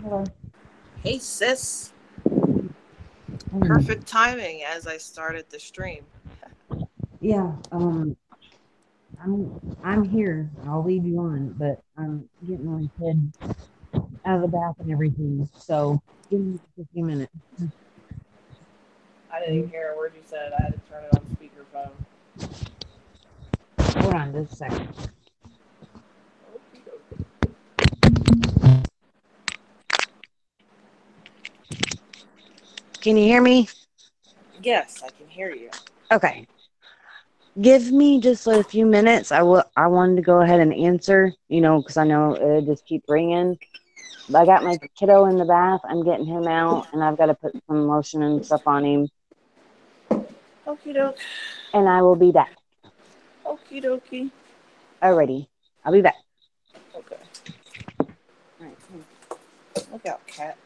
Hello. Hey sis, Um, perfect timing as I started the stream. yeah, I'm here. I'll leave you on, but I'm getting my kid out of the bath and everything. So give me just a few minutes. I didn't even hear a word you said. I had to turn it on speakerphone. Hold on just a second. Can you hear me? Yes, I can hear you. Okay. Give me just a few minutes. I wanted to go ahead and answer, because I know it just keep ringing. But I got my kiddo in the bath. I'm getting him out, and I've got to put some lotion and stuff on him. Okie doke. And I will be back. Okie dokie. Alrighty. I'll be back. Okay. All right. Look out, cat.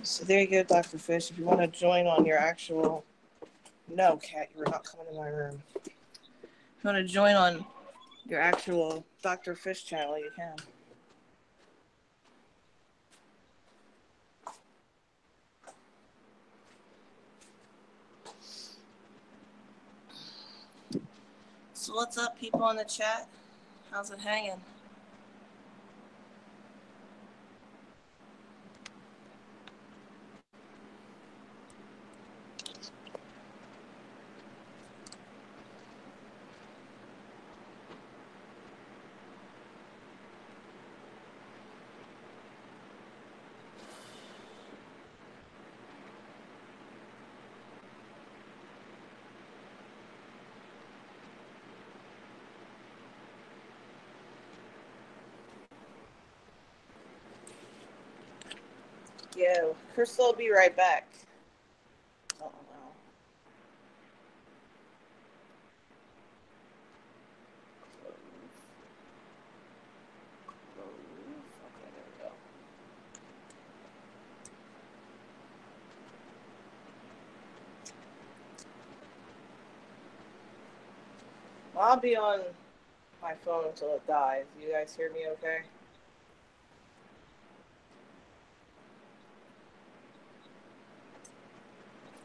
So there you go, Dr. Fish. If you want to join on your actual. No, cat, you are not coming to my room. If you want to join on your actual Dr. Fish channel, you can. So what's up, people in the chat? How's it hanging? Yo, Crystal will be right back. Oh no. Okay, there we go. Well, I'll be on my phone until it dies. You guys hear me okay?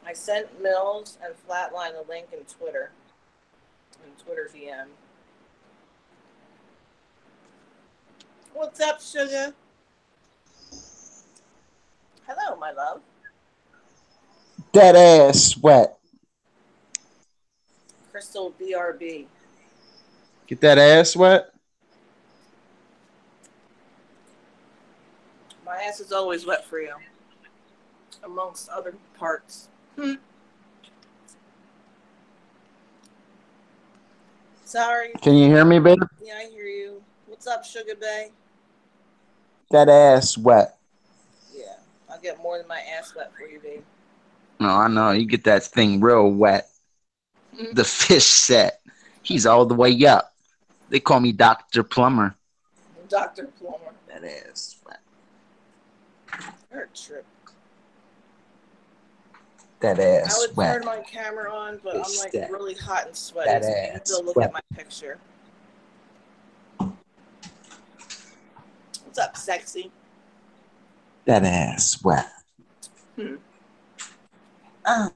I sent Mills and Flatline a link in Twitter DM. What's up, sugar? Hello, my love. That ass wet. Crystal BRB. Get that ass wet. My ass is always wet for you, amongst other parts. Sorry. Can you hear me, baby? Yeah, I hear you. What's up, Sugar Bay? That ass wet. Yeah, I'll get more than my ass wet for you, babe. No, I know. You get that thing real wet. The fish set. He's all the way up. They call me Dr. Plumber. Dr. Plumber. That ass wet. You're a trip. That I ass would wet. turn my camera on, but I'm Fish like set. really hot and sweaty, That so you can ass still look at wet. my picture. What's up, sexy? That ass wet. Hmm. Uh,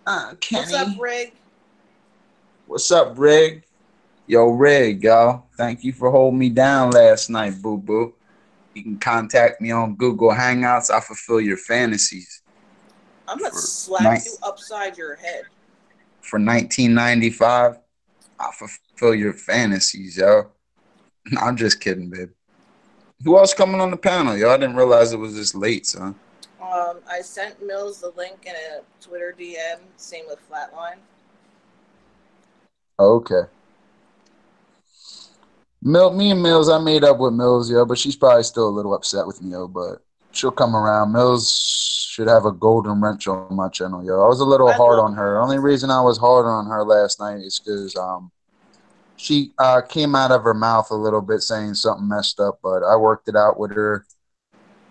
What's up, Kenny. Rig? What's up, Rig? Yo, Rig, yo. Thank you for holding me down last night, boo boo. You can contact me on Google Hangouts. I'll fulfill your fantasies I'm gonna for slap night you upside your head. for 1995. I'll fulfill your fantasies, yo. I'm just kidding, babe. Who else coming on the panel, yo? I didn't realize it was this late, son. I sent Mills the link in a Twitter DM. Same with Flatline. Oh, okay. Me and Mills, I made up with Mills, yo, but she's probably still a little upset with me, yo, but she'll come around. Mills should have a golden wrench on my channel, yo. I was a little I hard on love her. Only Mills. reason I was harder on her last night is because she came out of her mouth a little bit saying something messed up, but I worked it out with her.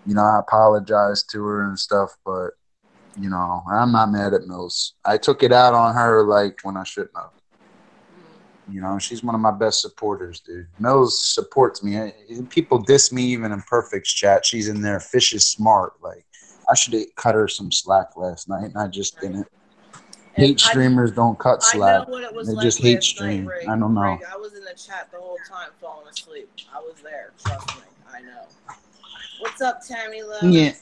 You know, I apologized to her and stuff, but I'm not mad at Mills. I took it out on her like when I shouldn't have. You know, she's one of my best supporters, dude. Mills supports me. People diss me even in Perfect's chat. She's in there. Fish is smart. Like, I should have cut her some slack last night, and I just Right. didn't. And Hate streamers don't cut I know slack. what it was They like just hate last night, stream. Rig. I don't know. Rig, I was in the chat the whole time falling asleep. I was there. Trust me. I know. What's up, Tammy Love? Yeah.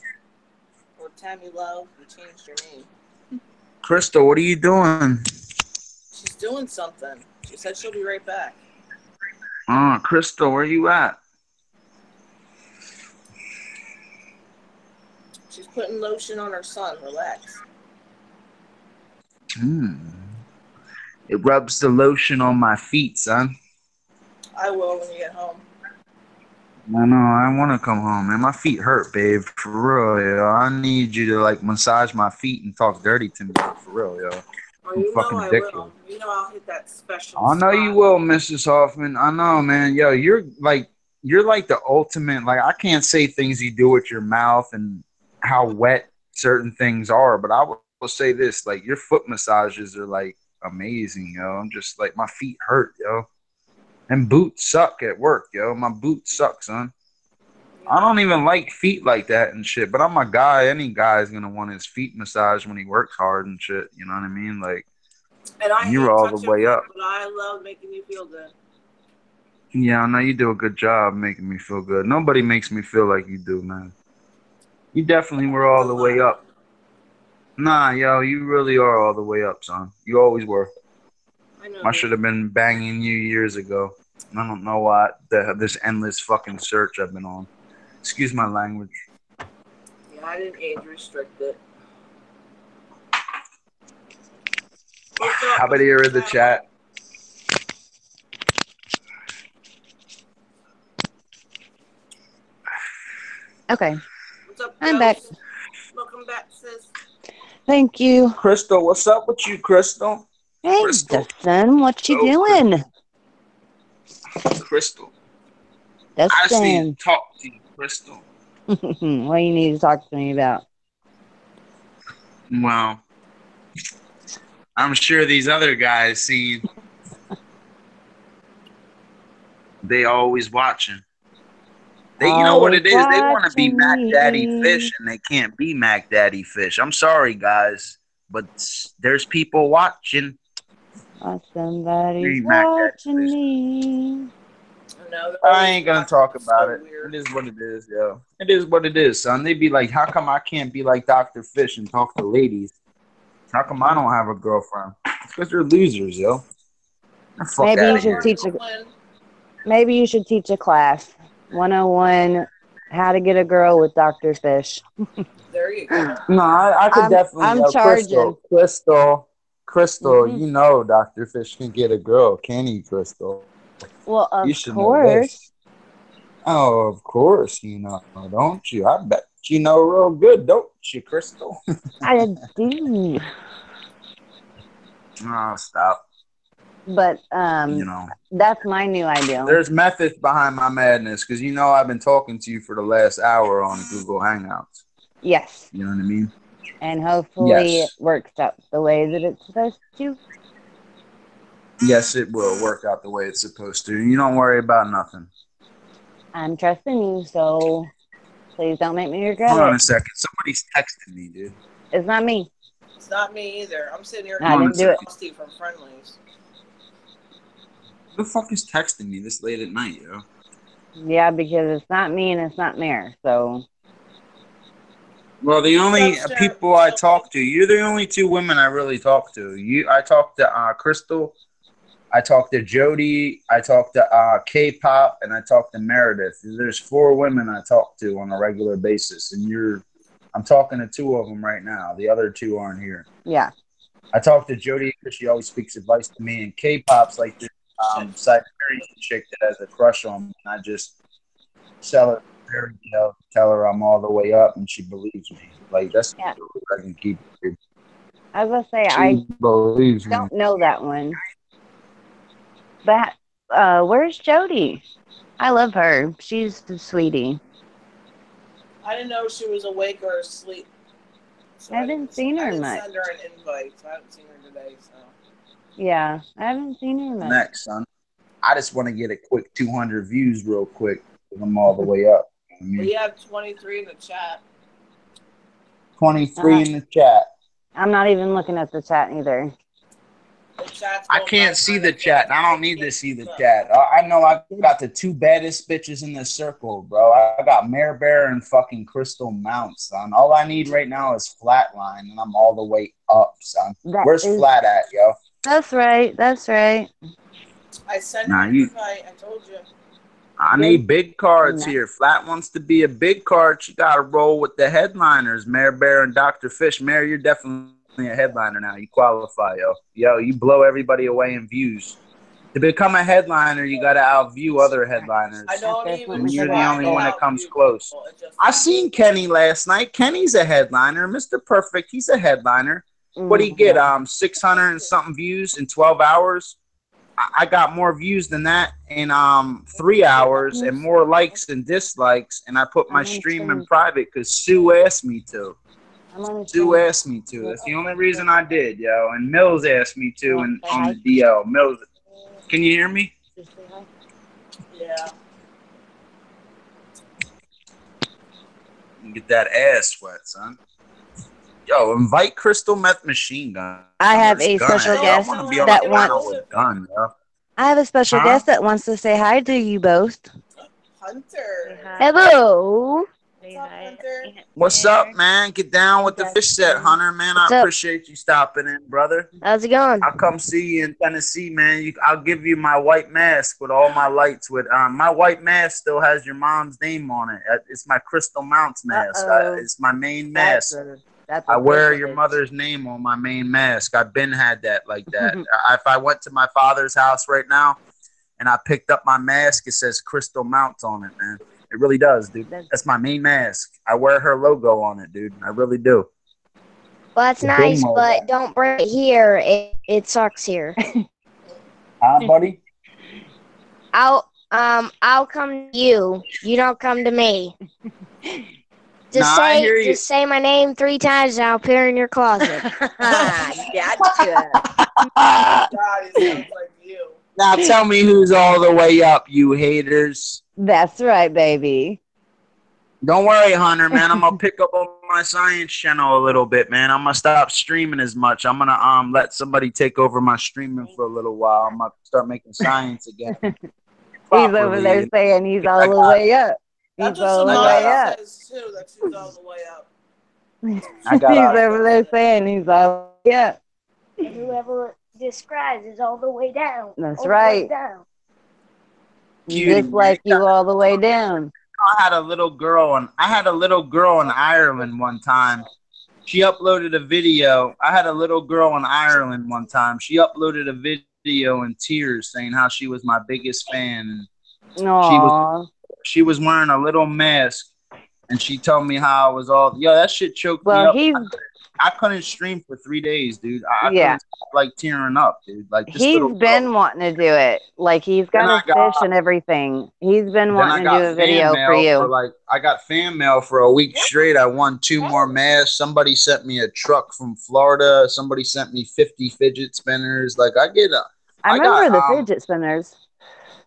Or Tammy Love? You changed your name. Crystal, what are you doing? She's doing something. She said she'll be right back. Crystal, where you at? She's putting lotion on her son. Relax. Hmm. It rubs the lotion on my feet, son. I will when you get home. I know. I want to come home, man. My feet hurt, babe. For real, yo. I need you to like massage my feet and talk dirty to me, for real, yo. Oh, I'm you know fucking I will. addicted. You know I'll hit that special I know you spot. will, Mrs. Hoffman. I know, man. Yo, you're like the ultimate. Like I can't say things you do with your mouth and how wet certain things are, but I will say this: like your foot massages are like amazing, yo. I'm just like my feet hurt, yo. And boots suck at work, yo. My boots suck, son. I Yeah. don't even like feet like that and shit. But I'm a guy. Any guy is gonna want his feet massaged when he works hard and shit. You know what I mean? Like, And I and you're hate all the touching way foot, up. but I love making you feel good. Yeah, I know you do a good job making me feel good. Nobody makes me feel like you do, man. You definitely That were means a all the way lot. up. Nah, yo, you really are all the way up, son. You always were. I know, I should have baby. been banging you years ago. I don't know why this endless fucking search I've been on. Excuse my language. Yeah, I didn't age restrict it. What's up, How about Mr. here in the Channel? chat? Okay, What's up, I'm back. Ghost? Welcome back, sis. Thank you. Crystal, what's up with you, Crystal? Hey, Crystal. Dustin, what you Oh, Crystal. doing? Crystal. I just need to Dustin, talk to you, Crystal. what do you need to talk to me about? Well, I'm sure these other guys seen they always watching. They, you know what Always it is? They want to be watching Mac Daddy me. Fish, and they can't be Mac Daddy Fish. I'm sorry, guys, but there's people watching. They Somebody's ain't Mac Daddy watching Fish. me. I know, they're I always ain't gonna watching. talk It's about so it. weird. It is what it is, yo. It is what it is, son. They be like, how come I can't be like Dr. Fish and talk to ladies? How come I don't have a girlfriend? It's because they're losers, yo. Get the fuck Maybe What's out you of up, should here. teach Martin a Quinn? maybe you should teach a class. 101 How to Get a Girl with Dr. Fish. There you go. No, I could definitely, I'm yo, charging. Crystal, Hmm. you know Dr. Fish can get a girl, can he, Crystal? You Well, should know of this. course Oh, of course you know, don't you? I bet you know real good, don't you, Crystal? I do. Oh, stop. But You know, that's my new ideal. there's methods behind my madness because you know I've been talking to you for the last hour on Google Hangouts. Yes. You know what I mean? And hopefully it Yes. works out the way that it's supposed to. Yes, it will work out the way it's supposed to. You don't worry about nothing. I'm trusting you, so please don't make me regret Hold on it. a second. Somebody's texting me, dude. It's not me. It's not me either. I'm sitting here I Hold on eating a didn't do it. second. Frosty from Friendlies. Who the fuck is texting me this late at night, yo? Yeah, because it's not me and it's not Mare. So Well, the What's up, only people I Shelby? talk to, you're the only two women I really talk to. I talk to Crystal, I talk to Jody, I talk to K-pop, and I talk to Meredith. There's four women I talk to on a regular basis, and I'm talking to two of them right now. The other two aren't here. yeah. I talk to Jody because she always speaks advice to me, and K-pop's like this Shit. Siberian chick that has a crush on me, and I just sell her a fairy tale, tell her I'm all the way up, and she believes me. Like that's Yeah. I can keep it. I was gonna say She I believes me. don't know that one. But where's Jody? I love her. She's a sweetie. I didn't know she was awake or asleep, so I haven't seen I her didn't much. send her an invite. So I haven't seen her today. So Yeah, I haven't seen her much. Next, son. I just want to get a quick 200 views real quick. 'Cause I'm all the way up. I We mean, have 23 in the chat. 23 Uh, in the chat. I'm not even looking at the chat either. The chat's I going can't bye see bye. the That's why chat. I don't I need to can't see keep the up. chat. I know I got the two baddest bitches in this circle, bro. I got Mare Bear and fucking Crystal Mount, son. All I need right now is Flatline, and I'm all the way up, son. That Where's is, Flat at, yo? that's right. That's right. I sent him Nah, an you. invite. I told you. I Good. need big cards Nice. here. Flat wants to be a big card. She got to roll with the headliners, Mare Bear and Dr. Fish. Mare, you're definitely a headliner now. You qualify, yo. Yo, you blow everybody away in views. To become a headliner, you got to outview other headliners, I don't After I put my and even you're sugar the on try only to one there. that comes outview close. people. It just I seen Kenny last night. Kenny's a headliner. Mr. Perfect, he's a headliner. What do you get? 600 and something views in 12 hours. I got more views than that in 3 hours and more likes and dislikes. And I put my I'm on stream in stream. private because Sue asked me to. I'm on the Sue stream. asked me to. That's the only reason I did, yo. And Mills asked me You to, want and to say on hi? the DL. Mills, can you hear me? Just say hi. yeah. Get that ass sweat, son. Yo, invite Crystal Meth Machine Gun. I Where's have Gun a at, yo? I special want to Don't be guest on tell the her to that get a panel hold wants. with of me. Gun, yo. I have a special Huh? guest that wants to say hi to you both. Hunter. Hello. What's up, Hunter? What's up, man? Get down with the fish set, Justin. Hunter, man. I What's up? appreciate you stopping in, brother. How's it going? I'll come see you in Tennessee, man. I'll give you my white mask with all my lights. With my white mask still has your mom's name on it. It's my Crystal Mounts mask. Uh-oh. It's my main That's mask. a that's I a wear your privilege. mother's name on my main mask. I've been had that like that. If I went to my father's house right now and I picked up my mask, it says Crystal Mounts on it, man. It really does, dude. That's That's my main mask. I wear her logo on it, dude. I really do. Well, that's The Bing nice, logo. but don't bring it here. It sucks here. Huh, buddy? I'll come to you. You don't come to me. I hear you. Just say my name 3 times and I'll appear in your closet. gotcha. God, he sounds like you. Now tell me who's all the way up, you haters. That's right, baby. Don't worry, Hunter, man. I'm gonna pick up on my science channel a little bit, man. I'm gonna stop streaming as much. I'm gonna let somebody take over my streaming for a little while. I'm gonna start making science again. He's over there Properly. saying he's I all the got way up. That's He's what all the way Samaya up. says too. That she's all the way up. I got He's over there saying he's all the way up. And whoever describes is all the way down. That's all the right. way down. cutie, Just like man. you all the way down. I had a little girl in Ireland one time. She uploaded a video. I had a little girl in Ireland one time. She uploaded a video in tears saying how she was my biggest fan. She was Aww. she was wearing a little mask, and she told me how I was all. Yo, that shit choked me Well, up. he's I couldn't stream for 3 days, dude. I yeah. couldn't stop, like tearing up, dude. Like this He's little been girl. wanting to do it. Like he's Then got I his got fish and everything. He's been Then I wanting to do got a fan video for mail for you. like I got fan mail for a week straight. I won 2 more masks. Somebody sent me a truck from Florida. Somebody sent me 50 fidget spinners. Like I I got remember the fidget spinners.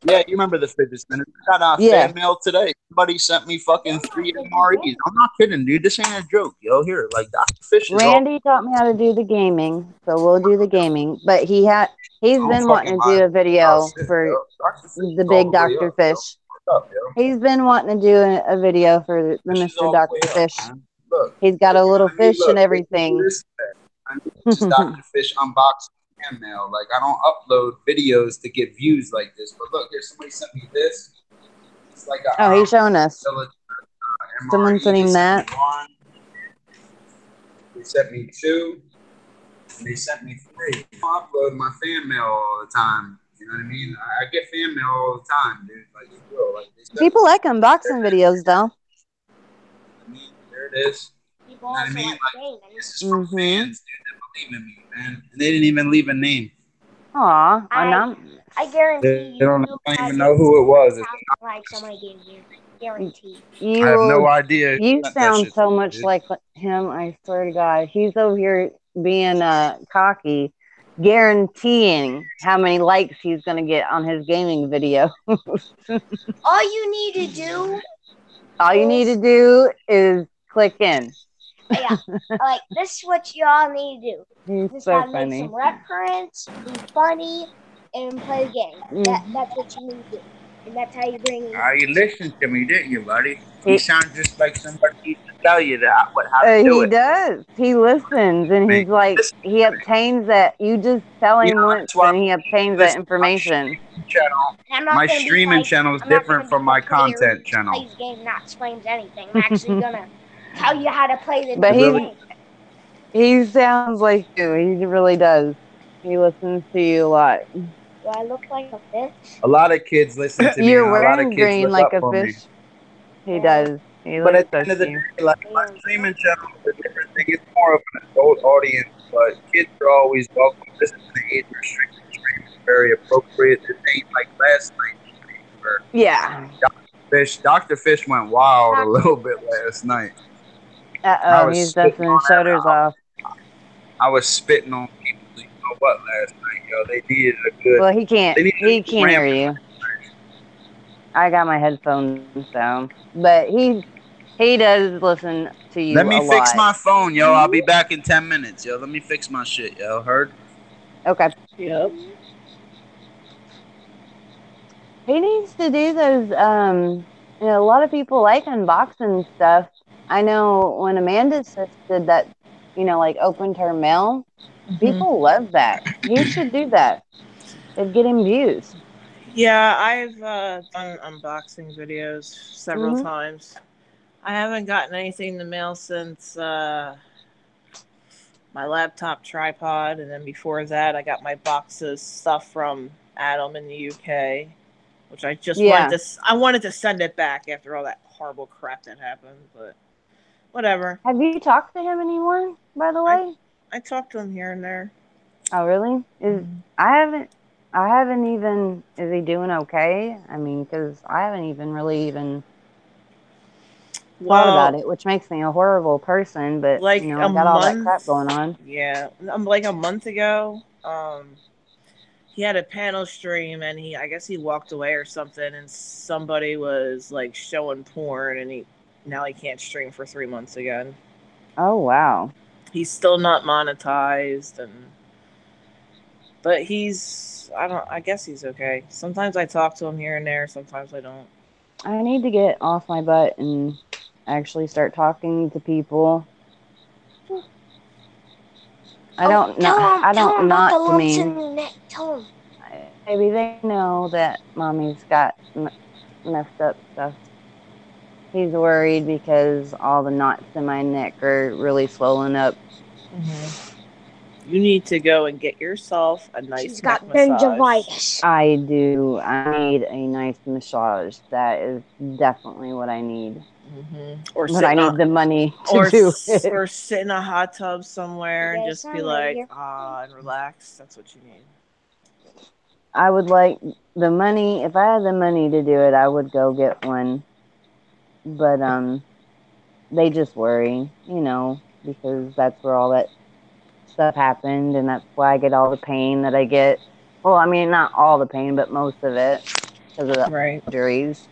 yeah, you remember the fidget spinners? I got Yeah. fan mail today. Somebody sent me fucking 3 MREs. I'm not kidding, dude. This ain't a joke, yo. Here, like Dr. Fish is all Randy taught me how to do the gaming, so we'll do the gaming. But he's I'm been fucking wanting to do a oh video shit, for yo. Dr. Fish the is all big the way Dr. up, yo. Fish. What's up, yo? He's been wanting to do a video for the Fish is Mr. all the Dr. way up, Fish. man. Look, He's got a little I mean, fish and look, everything. this is Dr. Fish unboxing fan mail. Like, I don't upload videos to get views like this. But look, here, somebody sent me this. It's like a Oh, he's showing us. Someone MRE. sent him They that. sent me one. They sent me two. And they sent me three. I upload my fan mail all the time. You know what I mean? I get fan mail all the time, dude. Like, for real. Like, they sent People me, like unboxing videos, though. I mean, there it is. You know what I mean? Like, this is from fans, dude, that believe in me, man. And they didn't even leave a name. Aw, I guarantee They don't even know who it was. like somebody gave you. Guarantee. I have no you idea who you sent that sound shit to so me, much dude. like him. I swear to God, he's over here being cocky, guaranteeing how many likes he's going to get on his gaming video. All you need to do All you need to is, do is click in. yeah, like this is what y'all need to do. He's Just so gotta make funny. some reference, be funny, and play the game. That's what you need to do, and that's how you bring in You likes. listened to me, didn't you, buddy? You He, sound just like somebody used to tell you that what how to do he it. does. He listens and Man, he's like, listen, he obtains that. You just tell you him know once that's why and he obtains that listen. information. And My streaming channel is I'm not gonna different be from the my player who content just channel. plays the game, not explains anything. I'm actually gonna tell you how to play the But I damn really game. he sounds like you. He really does. He listens to you a lot. Do I look like a fish? a lot of kids listen to me, You're and a lot of wearing kids green look like up a for me. fish. He Yeah, does. He But looks at the so end of the cute. day, like my damn. streaming channel is a different thing. It's more of an adult audience, but kids are always welcome. This is an age restricted stream. It's very appropriate. This ain't like last night's stream where Yeah. Dr. Fish went wild a Dr. little bit last night. I Uh-oh, was he's spitting dusting his on shutters off. I was spitting on people. You know what? Last night, yo, they needed a good. Well, They needed a he good can't hear ramping. you. I got my headphones down. But he does listen to Let you me a fix lot. my phone, yo. I'll be back in 10 minutes, yo. Let me fix my shit, yo. Heard? Okay. Yep. He needs to do those a lot of people like unboxing stuff. I know when Amanda's sis did that, like opened her mail, Hmm. people love that. He should do that. It'd get him views. Yeah, I've done unboxing videos several Hmm. times. I haven't gotten anything in the mail since my laptop tripod, and then before that, I got my box of stuff from Adam in the UK, which I just wanted Yeah. to. I wanted to send it back after all that horrible crap that happened, but whatever. Have you talked to him anymore, by the I way? I talk to him here and there. Oh, really? Mhm. I haven't I haven't even is he doing okay? I mean, cuz I haven't even really even thought about Well, it, which makes me a horrible person, but like a I got all that crap month, going on. yeah, like a month ago, he had a panel stream and I guess he walked away or something, and somebody was like showing porn, and now he can't stream for 3 months again. Oh, wow. He's still not monetized, but I guess he's okay. Sometimes I talk to him here and there, sometimes I don't. I need to get off my butt and actually start talking to people. Oh, I tell don't him about the not to lumps mean in your neck. Tell him. maybe they know that mommy's got messed up stuff. He's worried because all the knots in my neck are really swollen up. Hmm. You need to go and get yourself a She's nice neck got massage. gingivitis. I do. I need a nice massage. That is definitely what I need. Or But I sitting on need the money to do it. or sit in a hot tub You somewhere and got a just be sign right like here. and relax. That's what you need. I would like the money. If I had the money to do it, I would go get one. But they just worry, because that's where all that stuff happened, and that's why I get all the pain that I get. Well, I mean, not all the pain, but most of it because of the Right. injuries.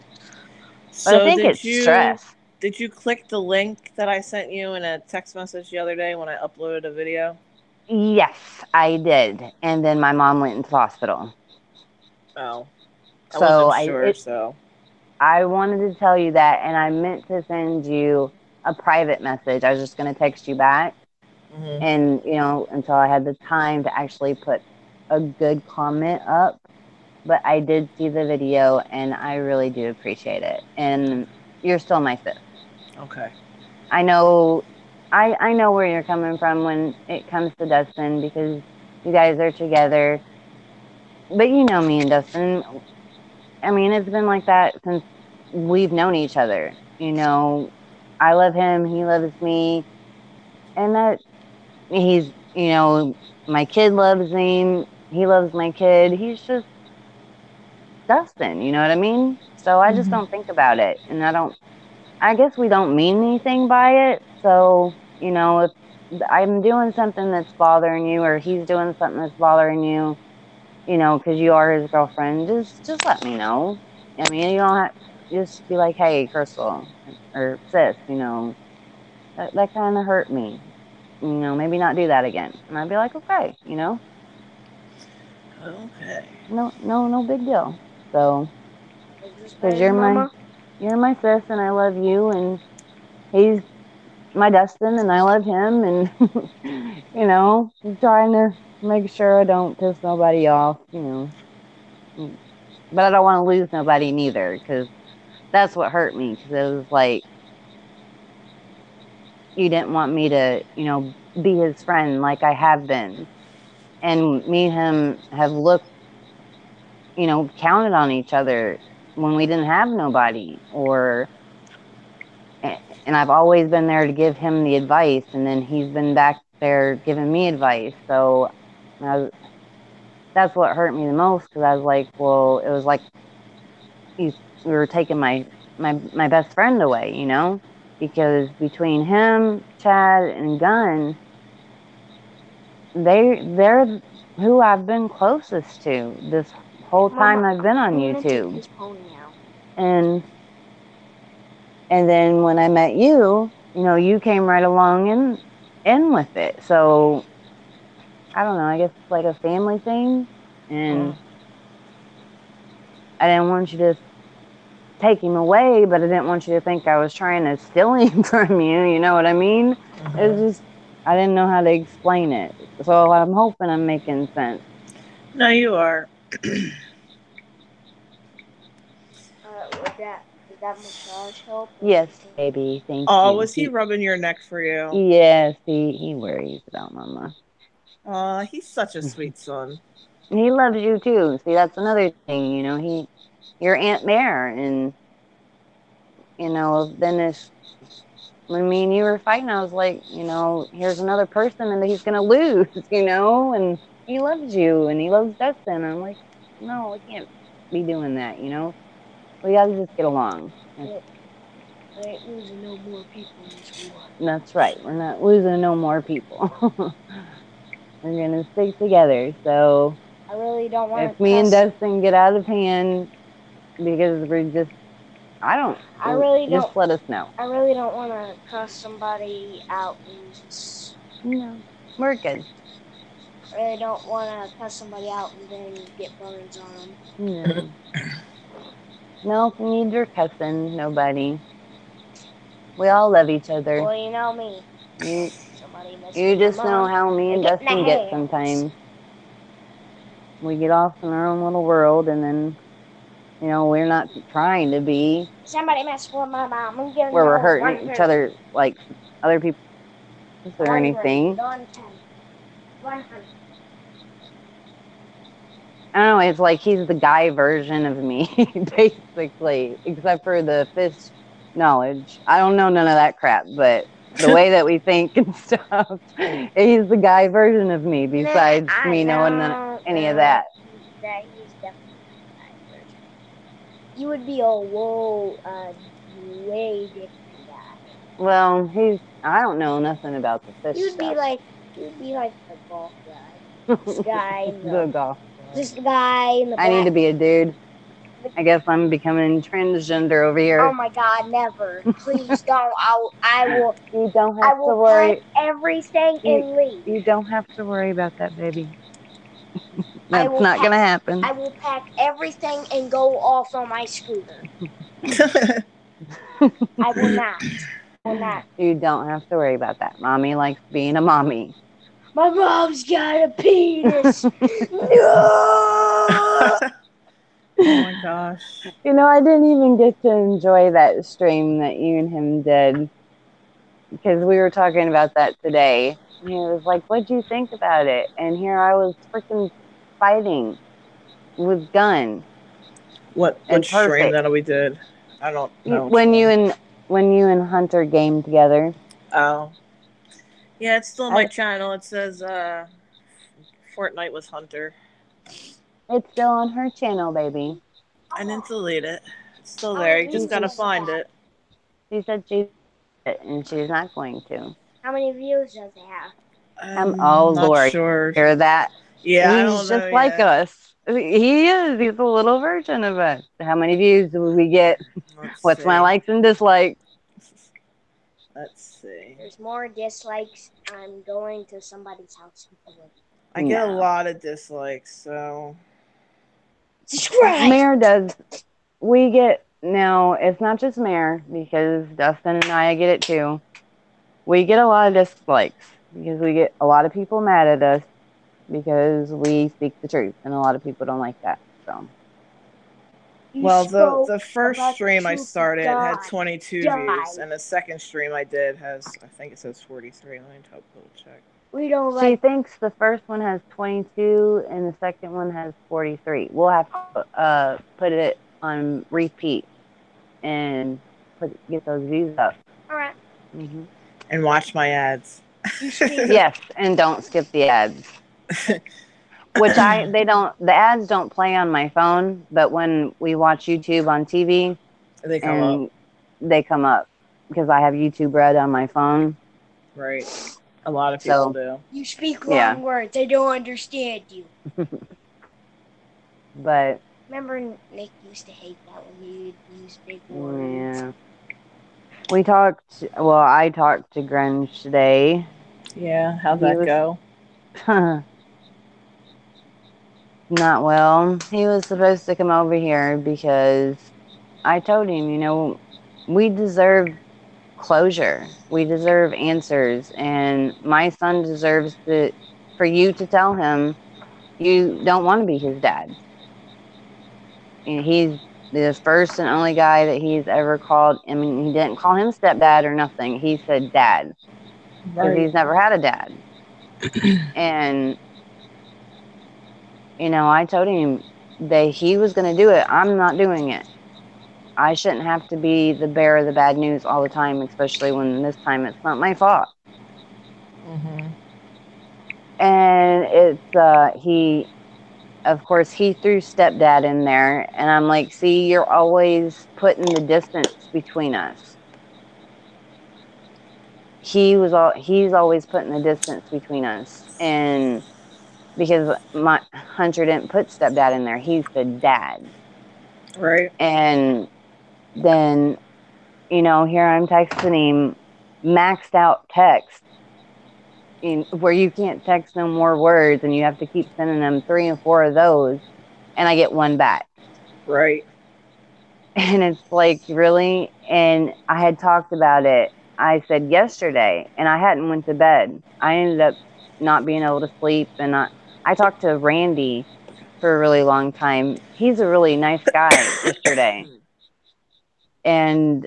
But I So think it's stress. did you click the link that I sent you in a text message the other day when I uploaded a video? Yes, I did. And then my mom went into the hospital. Oh, I So wasn't sure. So I wanted to tell you that, and I meant to send you a private message. I was just going to text you back, hmm and until I had the time to actually put a good comment up. But I did see the video, and I really do appreciate it. And you're still my sis. okay. I know, I know where you're coming from when it comes to Dustin because you guys are together. But you know me and Dustin. I mean, it's been like that since we've known each other. I love him, he loves me, and that he's, my kid loves him, he loves my kid. He's just Dustin, you know what I mean? So I just hmm don't think about it. And I guess we don't mean anything by it. So, I'm doing something that's bothering you, or he's doing something that's bothering you, because you are his girlfriend, just let me know. I mean, you don't have just be like, hey, Crystal or sis, that kind of hurt me. Maybe not do that again. And I'd be like, okay, Okay. no, no, no big deal. So, Is this because better, Mama? you're my sis, and I love you, and he's my Dustin, and I love him, and I'm trying to make sure I don't piss nobody off, but I don't want to lose nobody neither, because that's what hurt me, because it was like you didn't want me to, be his friend like I have been, and me and him have looked, counted on each other when we didn't have nobody, or and I've always been there to give him the advice, and then he's been back there giving me advice. So I was, that's what hurt me the most, because I was like, well, it was like we were taking my best friend away, because between him, Chad, and Gunn, they're who I've been closest to this whole time Mama, I've been on I'm gonna take YouTube. this pony out. And then when I met you, you came right along and in with it. So I don't know, I guess it's like a family thing. And Mm. I didn't want you to take him away, but I didn't want you to think I was trying to steal him from you. You know what I mean? It's Hmm. just, I didn't know how to explain it. So I'm hoping I'm making sense. No, you are. Would that massage help, or do you Yes, think? baby. Thank Oh, you. was he rubbing your neck for you? Yes, he worries about mama. He's such a sweet son. He loves you too. See, that's another thing, you're Aunt Mare, and then when me and you were fighting, I was like, here's another person and he's gonna lose, and he loves you and he loves Dustin. I'm like, no, we can't be doing that, We gotta just get along. We, we ain't losing no more people in this war. That's right. We're not losing no more people. We're gonna stick together. So I really don't if want to me and cuss. Dustin get out of hand because we're just, I I don't, really just don't. let us know. I really don't want to cuss somebody out and just. No, we're good. I really don't want to cuss somebody out and then get burns on them. No, no need your cussing. Nobody. We all love each other. Well, you know me. You Somebody mess you with my just know mom, how me I and get in the Dustin get hands. sometimes. We get off in our own little world, and then we're not trying to be Somebody mess with my mom, I'm giving where we're you hurting each 100. other like other people or 100, anything. not 10. 100. I don't know. It's like he's the guy version of me, basically, except for the fish knowledge. I don't know none of that crap, but the way that we think and stuff, he's the guy version of me. Nah, Besides I me knowing no, any of no. that. He's definitely not the guy version. You would be a way different guy. Well, he's. I don't know nothing about the fish You would be stuff. like, you would be like the golf guy. Just the guy in the, The golf. just the guy in the I need black. to be a dude. The, I guess I'm becoming transgender over oh here. my God, never! Please don't. You don't I have to will pack worry. everything You and leave. you don't have to worry about that, baby. I That's will not pack. gonna happen. I will pack everything and go off on my scooter. I will not. I will not. You don't have to worry about that. Mommy likes being a mommy. My mom's got a penis. Oh No. my gosh. I didn't even get to enjoy that stream that you and him did because we were talking about that today. And he was like, "What'd you think about it?" And here I was freaking fighting with gun What and stream perfect. that we did? I don't know which When one. you and Hunter game together, Oh. Yeah, it's still on my I channel. It says Fortnite with Hunter. it's still on her channel, baby. I didn't delete it. It's still I'm there. You leaving just She gotta the said find back. it. she said she did it, and she's not going to. How many views does it have? Oh I'm not Lord, sure. hear that? Yeah, I He's don't just know like yet. us. He is. He's a little version of us. How many views do we get? Let's What's my see. likes and dislikes? Let's see. There's more dislikes. I'm going to somebody's house and killing. I get a No. lot of dislikes, so Subscribe. Mayor does. We get now. It's not just Mayor because Dustin and I get it too. We get a lot of dislikes because we get a lot of people mad at us because we speak the truth, and a lot of people don't like that. So You well, spoke the first about the stream I truth. You started had die. 22 views, Die. and the second stream I did has, I think it says 43. Let me double check. We don't she like. thinks the first one has 22 and the second one has 43. We'll have to put it on repeat and get those views up. All right. Hmm. And watch my ads. You speak. Yes, and don't skip the ads. Which they don't, the ads don't play on my phone, but when we watch YouTube on TV They come up. and they come up because I have YouTube Red on my phone. Right. A lot of people So do. You speak yeah, long words. I don't understand you. but Remember, Nick used to hate that when you use big words. yeah, we talked. Well, I talked to Grunge today. Yeah, how'd He that was go? not well. He was supposed to come over here because I told him, we deserve closure. We deserve answers, and my son deserves for you to tell him you don't want to be his dad. And he's the first and only guy that he's ever called. I mean, he didn't call him stepdad or nothing. He said dad because Right. he's never had a dad. And I told him that he was going to do it. I'm not doing it. I shouldn't have to be the bearer of the bad news all the time, especially when this time it's not my fault. Mm-hmm. And he, of course, he threw stepdad in there, and I'm like, see, you're always putting the distance between us. He's always putting the distance between us, and because my Hunter didn't put stepdad in there, he said dad, Right. and then here I'm texting him maxed out text where you can't text no more words and you have to keep sending them 3 and 4 of those, and I get one back. Right. And it's like, really? And I had talked about it, I said yesterday, and I hadn't went to bed. I ended up not being able to sleep, and I talked to Randy for a really long time. He's a really nice guy yesterday. And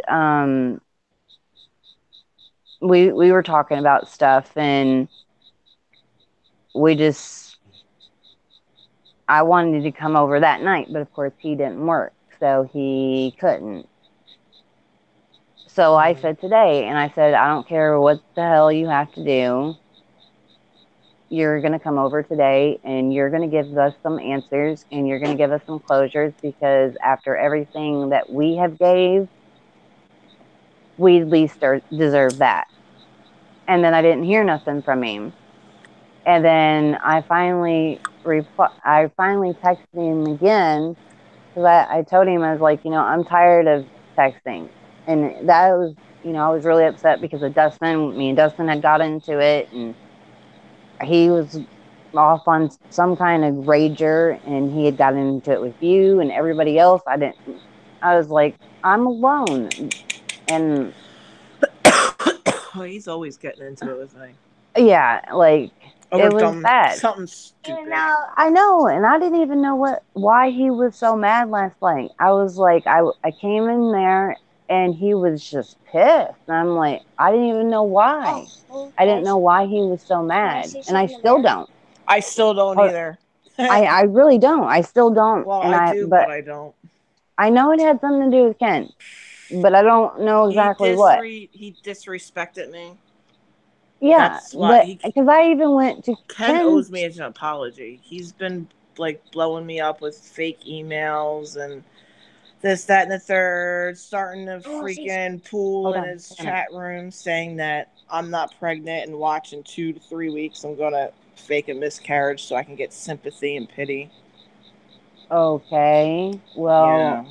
we were talking about stuff, and we just I wanted to come over that night, but of course he didn't work, so he couldn't. So I said today, and I said, I don't care what the hell you have to do. You're going to come over today and you're going to give us some answers and you're going to give us some closures, because after everything that we have gave, we at least deserve that. And then I didn't hear nothing from him. And then I finally texted him again, because I told him, I was like, I'm tired of texting. And that was, I was really upset because of Dustin. Me and Dustin had got into it, and he was off on some kind of rager, and he had gotten into it with you and everybody else. I was like, I'm alone. And Oh, he's always getting into it with me yeah, like, over it was dumb bad. something You stupid. know, I know, and I didn't even know why he was so mad last night. I was like, I came in there and he was just pissed. And I'm like, I didn't even know why. hey I didn't guys, know why he was so can I mad, say and I something to still Mayor? don't. I still don't Or either. I really don't. I still don't. Well, And I do, but but I don't. I know it had something to do with Ken, but I don't know exactly what. He disrespected me. Yeah, That's why but he because I even went to Ken Ken. owes me an apology. He's been like blowing me up with fake emails and this, that, and the third, starting to I want to say freaking pool Hold in on, his a minute. chat room saying that I'm not pregnant and watch in 2 to 3 weeks, I'm gonna fake a miscarriage so I can get sympathy and pity. Okay. Well, Yeah.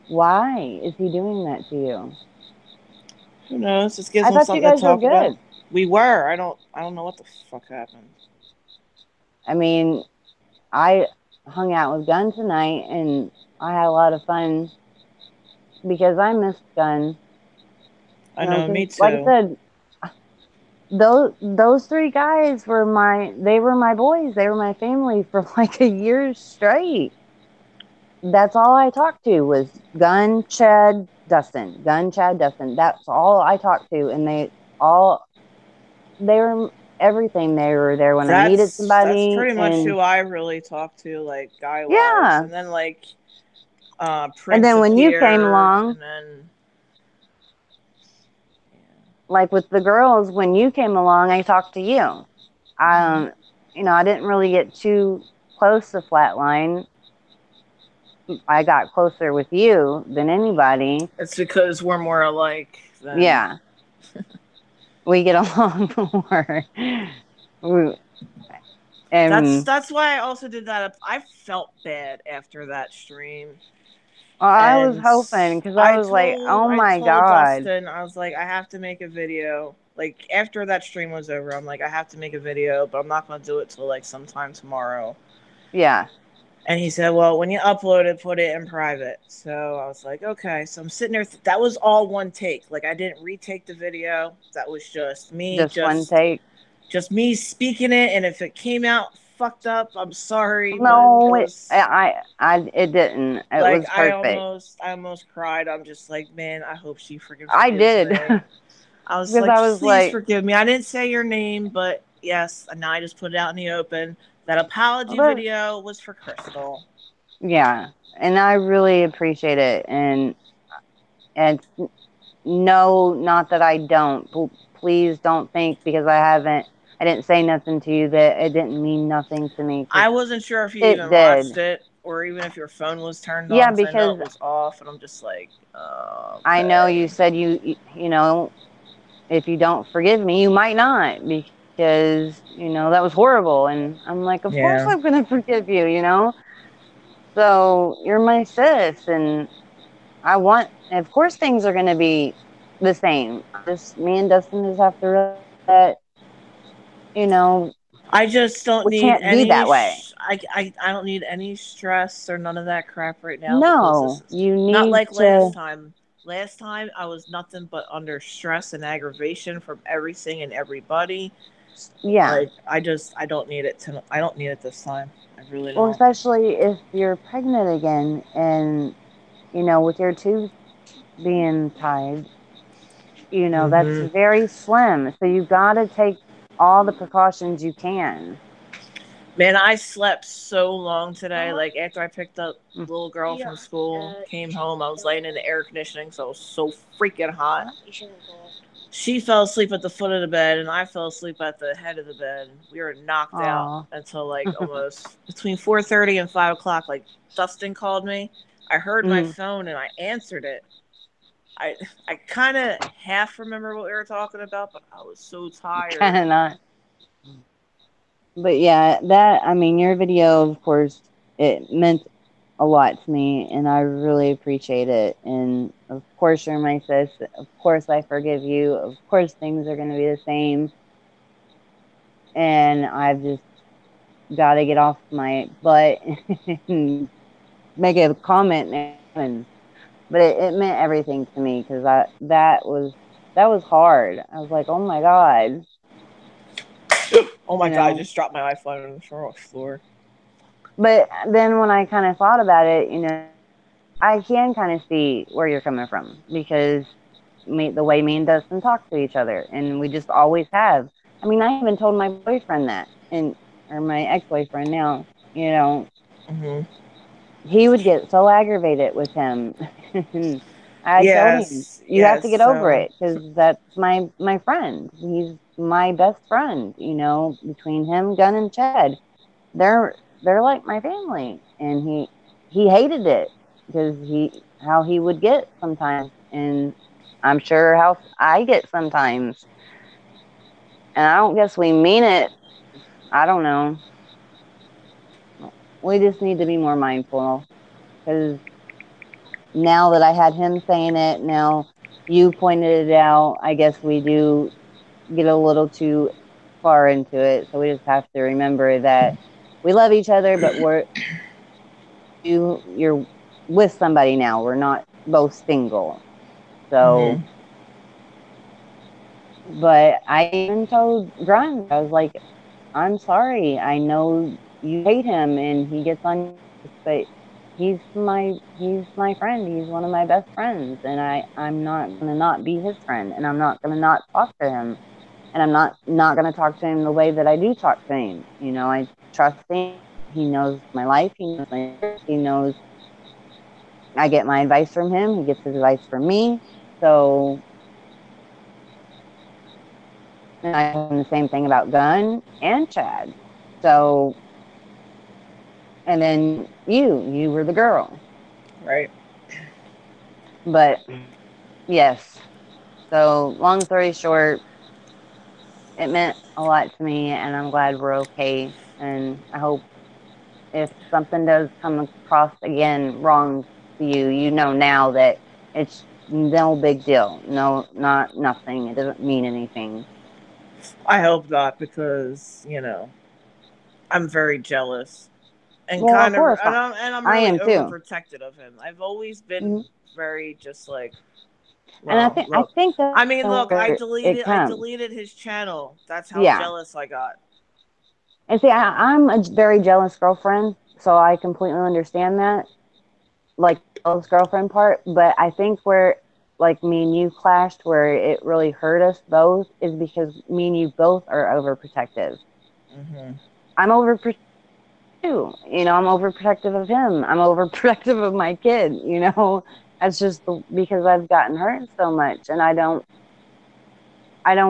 why is he doing that to you? Who knows? This gives I them thought you something to guys were talk about. good. We were. I don't know what the fuck happened. I mean, I hung out with Gun tonight and I had a lot of fun because I missed Gun. I know, Because me like I too. said, those three guys were my boys. They were my family for like a year straight. That's all I talked to was Gun, Chad, Dustin. Gun, Chad, Dustin. That's all I talked to, and all they were everything. They were there when I needed That's somebody, pretty much and who I really talk to, like guy wise, yeah. and then like And Prince then when you came appeared, along, and then like with the girls, when you came along, I talked to you. yeah. I didn't really get too close to Flatline. I got closer with you than anybody. It's because we're more alike than. Yeah, we get along more. We- That's And that's why I also did that. I felt bad after that stream, I was and hoping because I I was like, told oh I my told God. Dustin, I was like, I have to make a video. Like after that stream was over, I'm like, I have to make a video, but I'm not gonna do it till like sometime tomorrow. Yeah, And he said, well, when you upload it, put it in private. So I was like, okay. So I'm sitting there. That was all one take. Like I didn't retake the video. That was just me, just one take. just me speaking it. And if it came out fucked up, I'm sorry, but it No, was it didn't. It like was perfect. I almost cried. I'm just like, man, I hope she freaking I forgives did me. I was because like, I was please like, forgive me. I didn't say your name, but yes, and now I just put it out in the open. That apology look, video was for Crystal. yeah, and I really appreciate it. And no, not that I don't. Please don't think because I didn't say nothing to you that it didn't mean nothing to me I because wasn't sure if you it even did. watched it or even if your phone was turned on Yeah, because I know it because was off, and I'm just like, I know okay. you said if you don't forgive me, you might not because that was horrible. And I'm like, of course Yeah. I'm gonna forgive you. So you're my sis, and of course, things are gonna be the same. Me and Dustin just have to realize that you know I just don't we need can't be that way. I don't need any stress or none of that crap right now because this No, is you not need like last to. time. Last time I was nothing but under stress and aggravation from everything and everybody. Yeah. Like I don't need it to I don't need it this time. I really Well, don't. especially if you're pregnant again, and with your tubes being tied, that's Mhm. very slim. So you got to take all the precautions you can. Man, I slept so long today. Mama, Like after I picked up Mm. little girl yeah, from school, came home, I was laying in the air conditioning, so it was so freaking hot. you shouldn't go. She fell asleep at the foot of the bed, and I fell asleep at the head of the bed. We were knocked out Aw. until like almost between 4:30 and 5 o'clock. Like Dustin called me. I heard my Mm. phone and I answered it. I I kind of half remember what we were talking about, but I was so tired. Cannot. But yeah, I mean, your video, of course, it meant a lot to me, and I really appreciate it. And of course, you're my sis. Of course, I forgive you. Of course, things are going to be the same. And I've just got to get off my butt and make a comment now. But it meant everything to me because that was hard. I was like, oh my God, Oh my you god! I know. just dropped my iPhone on the floor. But then when I kind of thought about it, I can kind of see where you're coming from because the way me and Dustin talk to each other, and we just always have. I mean, I even told my boyfriend that, or my ex-boyfriend now. You know, Hmm. he would get so aggravated with him, and I told him, Yes, "You have yes. to get over So it because that's my friend. He's my best friend. Between him, Gunn, and Chad, they're like my family." And he hated it because he how he would get sometimes, and I'm sure how I get sometimes. And I don't guess we mean it. I don't know. We just need to be more mindful because now that I had him saying it, now you pointed it out. I guess we do get a little too far into it. So we just have to remember that we love each other, but you're with somebody now. We're not both single. So, Mm-hmm. but I even told Grunt, I was like, I'm sorry. I know you hate him and he gets on your case, but he's my friend. He's one of my best friends, and I'm not gonna not be his friend, and I'm not gonna not talk to him, and I'm not gonna talk to him the way that I do talk to him. I trust him. He knows my life. He knows my secrets. He knows I get my advice from him. He gets his advice from me. So, and I told him the same thing about Gunn and Chad. So, and then you were the girl. Right. But yes. So, long story short, it meant a lot to me, and I'm glad we're okay. And I hope if something does come across again wrong to you, you know now that it's no big deal. No, not nothing. It doesn't mean anything. I hope not because I'm very jealous and Well, of kind of, course, and I'm I really am too. overprotected of him. I've always been Mhm. very just like, And I well, think I look. think that's I mean, look, where it I comes. deleted his channel. That's how Yeah. jealous I got. And see, You know. I'm a very jealous girlfriend, so I completely understand that, like the jealous girlfriend part. But I think where like me and you clashed, where it really hurt us both, is because me and you both are overprotective. Hmm. I'm overprotective too. I'm overprotective of him. I'm overprotective of my kid. That's just because I've gotten hurt so much, and I don't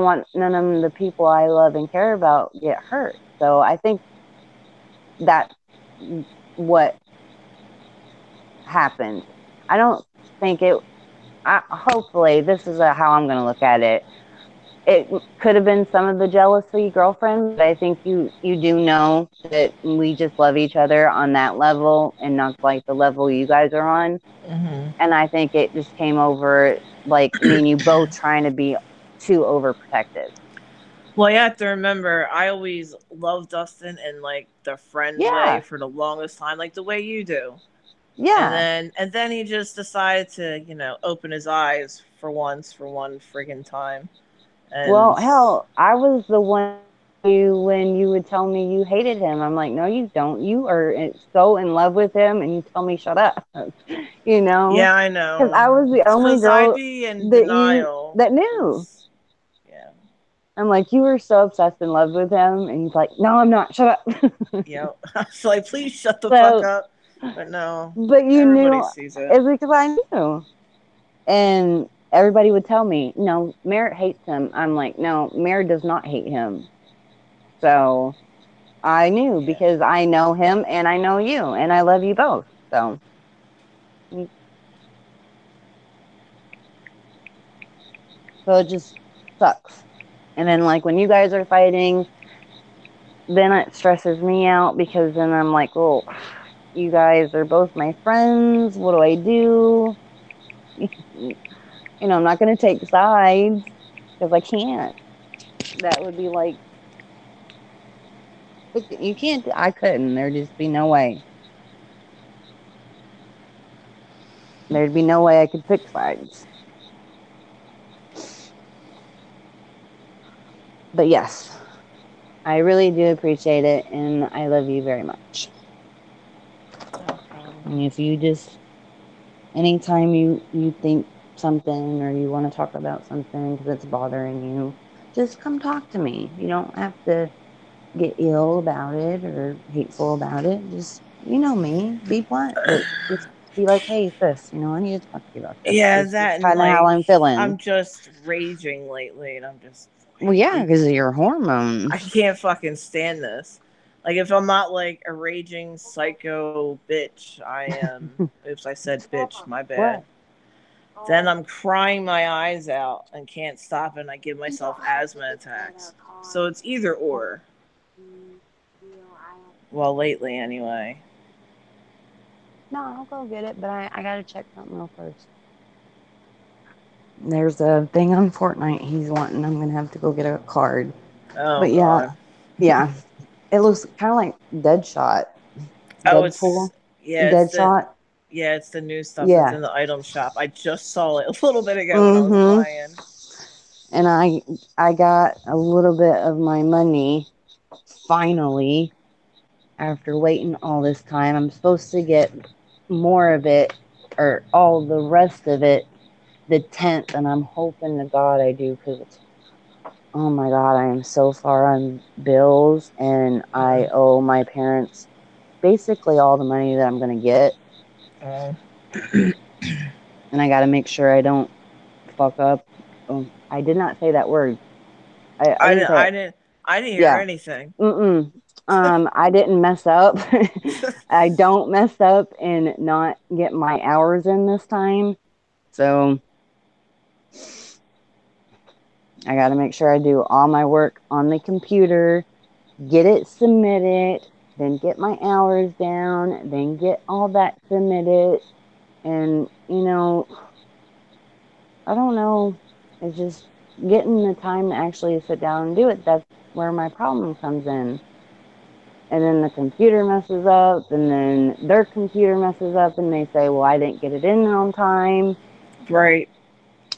want none of the people I love and care about get hurt. So I think that's what happened. I don't think it. Hopefully, this is how I'm going to look at it. It could have been some of the jealousy, girlfriend, but I think you do know that we just love each other on that level and not like the level you guys are on. Hmm. And I think it just came over like me and you both trying to be too overprotective. Well, you have to remember, I always loved Dustin in like the friend way Yeah, for the longest time, like the way you do. And yeah. then he just decided to, open his eyes for once, for one friggin' time. And Well, hell, I was the one you when you would tell me you hated him. I'm like, no, you don't. You are so in love with him, and you tell me shut up. you know, yeah, I because know. I was the It's only because I'd girl be in that you denial. that knew. Because, yeah, I'm like, you were so obsessed in love with him, and he's like, no, I'm not. Shut up. I was like, please shut the fuck so, up. But no, but you everybody knew sees it. it's because I knew, and everybody would tell me, no, Merritt hates him. I'm like, no, Merritt does not hate him. So I knew Yeah. because I know him and I know you and I love you both. So it just sucks. And then like when you guys are fighting, then it stresses me out because then I'm like, well, you guys are both my friends. What do I do? I'm not going to take sides because I can't. That would be like, you can't, I couldn't. There'd just be no way. There'd be no way I could pick sides. But yes, I really do appreciate it, and I love you very much. No problem. And if you just anytime you think something or you want to talk about something because it's bothering you, just come talk to me. You don't have to get ill about it or hateful about it. Just me, be blunt, but just be like, hey, sis, I need to talk to you about this. Yeah, This is that and kind of how like I'm feeling. I'm just raging lately, and I'm just Well, yeah, like, because of your I hormones. can't fucking stand this. Like, if I'm not like a raging psycho bitch, I am. Oops, I said bitch. My bad. What? Then I'm crying my eyes out and can't stop, and I give myself asthma attacks. So it's either or. Well, lately anyway. No, I'll go get it, but I gotta check something real first. There's a thing on Fortnite he's wanting. I'm gonna have to go get a card. Oh But yeah, god. yeah. It looks kind of like Deadshot. Oh, Deadpool. yeah, Deadshot. it's the new stuff that's Yeah. in the item shop. I just saw it a little bit ago when I was Mm-hmm. playing. And I got a little bit of my money finally after waiting all this time. I'm supposed to get more of it or all the rest of it the 10th, and I'm hoping to God I do because oh my God, I am so far on bills and I owe my parents basically all the money that I'm going to get. Oh. And I got to make sure I don't fuck up. I did not say that word. I I didn't didn't. say I it. didn't. I didn't hear Yeah. anything. Mm-mm. I didn't mess up. I don't mess up and not get my hours in this time. So I got to make sure I do all my work on the computer, get it submitted, then get my hours down, then get all that submitted. And, I don't know. It's just getting the time to actually sit down and do it. That's where my problem comes in. And then the computer messes up, and then their computer messes up, and they say, well, I didn't get it in on time. Right.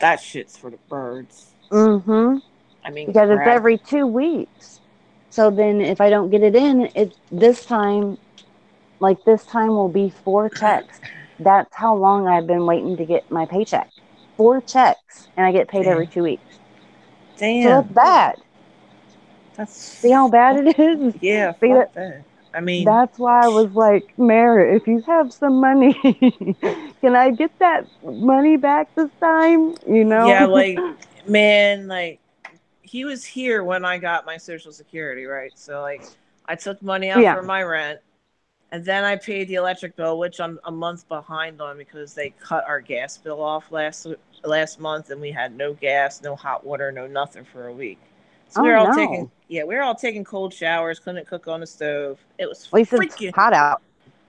That shit's for the birds. Mm-hmm. I mean, Because it's crap. every 2 weeks. So then if I don't get it in, this time, like this time will be 4 checks. That's how long I've been waiting to get my paycheck. 4 checks, and I get paid every Damn. 2 weeks. So that's Damn. bad. See how That's. bad it is? Yeah. See Fuck that? that. I mean, That's why I was like, Mary, if you have some money, can I get that money back this time? yeah. Like, man, like he was here when I got my Social Security, right? So like, I took money out Yeah. for my rent, and then I paid the electric bill, which I'm a month behind on because they cut our gas bill off last month, and we had no gas, no hot water, no nothing for a week. So we Oh were all taking no. yeah, we were all taking cold showers, couldn't cook on the stove. It was At least it's freaking hot out.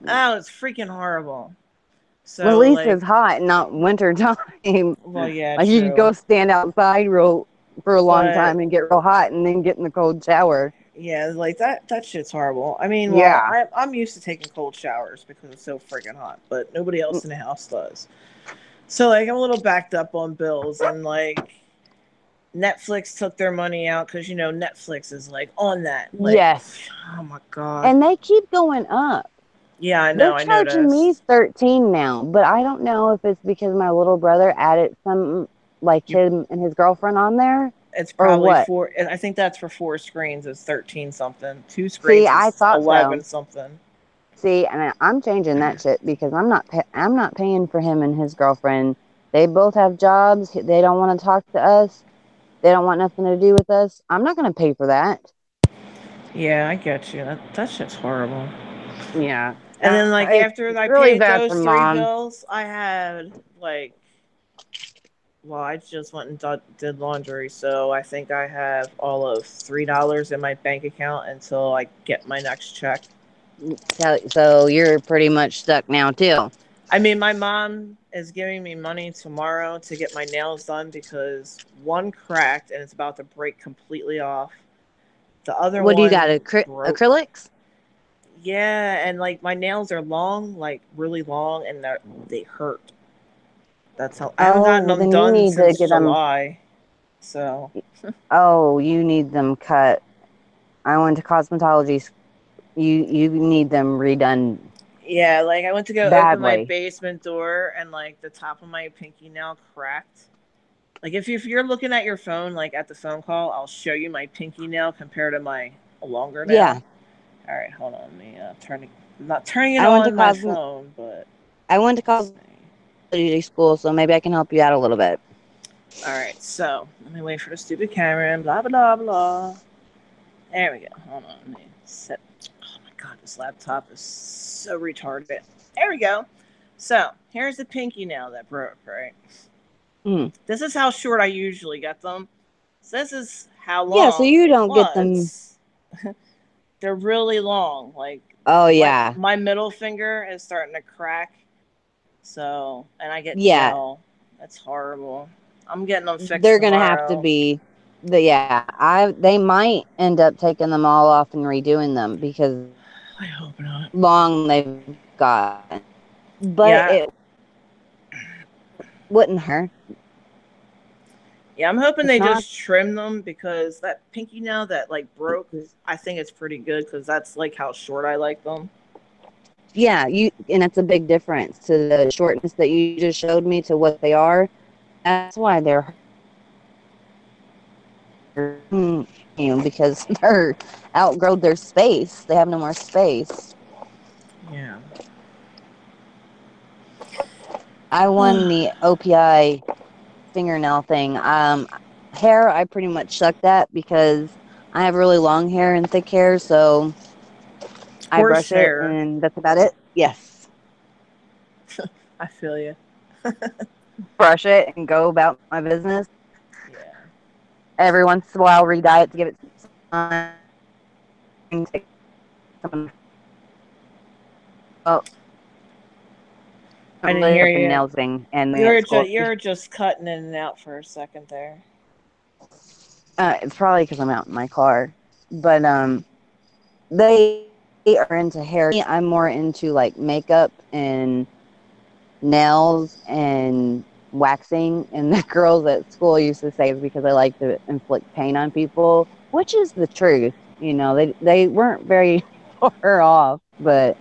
oh, it's freaking horrible. At So least like, it's hot and not winter time. well, yeah, Like you could true, go stand outside real for a long but time and get real hot and then get in the cold shower. yeah, like that shit's horrible. I mean, well, Yeah. I'm used to taking cold showers because it's so freaking hot, but nobody else in the house does. So like, I'm a little backed up on bills, and like Netflix took their money out because Netflix is like on that. Like, Yes. oh my god. And they keep going up. Yeah, I know. They're I charging me noticed. 13 now, but I don't know if it's because my little brother added some like You, him and his girlfriend on there it's or probably what. four. I think that's for 4 screens. It's 13 something. Two See, screens. I It's thought so. 11 something. See, and I'm changing that shit because I'm not paying for him and his girlfriend. They both have jobs. They don't want to talk to us. They don't want nothing to do with us. I'm not going to pay for that. Yeah, I get you. That shit's horrible. Yeah. And then like It's after I really paid bad for those three mom. bills, I had like well, I just went and did laundry, so I think I have all of $3 in my bank account until I get my next check. So you're pretty much stuck now too. I mean, my mom is giving me money tomorrow to get my nails done because one cracked and it's about to break completely off. The other What do you got? one broke. Acrylics? Yeah, and like my nails are long, like really long, and they hurt. That's how I haven't Oh, gotten well, them then you done need to since get them. July. So Oh, you need them cut. I went to cosmetology. You need them redone yeah, like I went to go open my badly. basement door and like the top of my pinky nail cracked. Like if you're looking at your phone, like at the phone call, I'll show you my pinky nail compared to my longer nail. Yeah, All right, hold on. Let me turning. I'm not turning it I went to on my cosmet. phone, but I went to let's see. cosmetology school, so maybe I can help you out a little bit. All right, so let me wait for the stupid camera and blah blah blah. There we go. Hold on. Let me set. Oh my god, this laptop is so retarded. There we go. So here's the pinky nail that broke. Right. Mm. This is how short I usually get them. So this is how Yeah, so long you it don't get them. was. They're really long. Like Oh my yeah, my middle finger is starting to crack. So and I get yeah. gel. That's horrible. I'm getting them fixed They're gonna have to tomorrow. be. Yeah, they might end up taking them all off and redoing them because of how I hope not. long they've gotten. But Yeah, it wouldn't hurt. yeah. I'm hoping It's they not. just trim them because that pinky nail that like broke. I think it's pretty good because that's like how short I like them. Yeah, and that's a big difference to the shortness that you just showed me to what they are. That's why they're because they're outgrown their space. They have no more space. Yeah. I won the OPI fingernail thing. Hair, I pretty much sucked at because I have really long hair and thick hair, so I brush it Horsehair. and that's about it. Yes. I feel you. Brush it and go about my business. Yeah. Every once in a while, re-dye it to give it some sun. Take some, well, I didn't really hear up in you. nails thing and at school. You're just cutting in and out for a second there. It's probably because I'm out in my car. But they are into hair. I'm more into like makeup and nails and waxing. And the girls at school used to say it's because I like to inflict pain on people, which is the truth. You know, they weren't very far off, but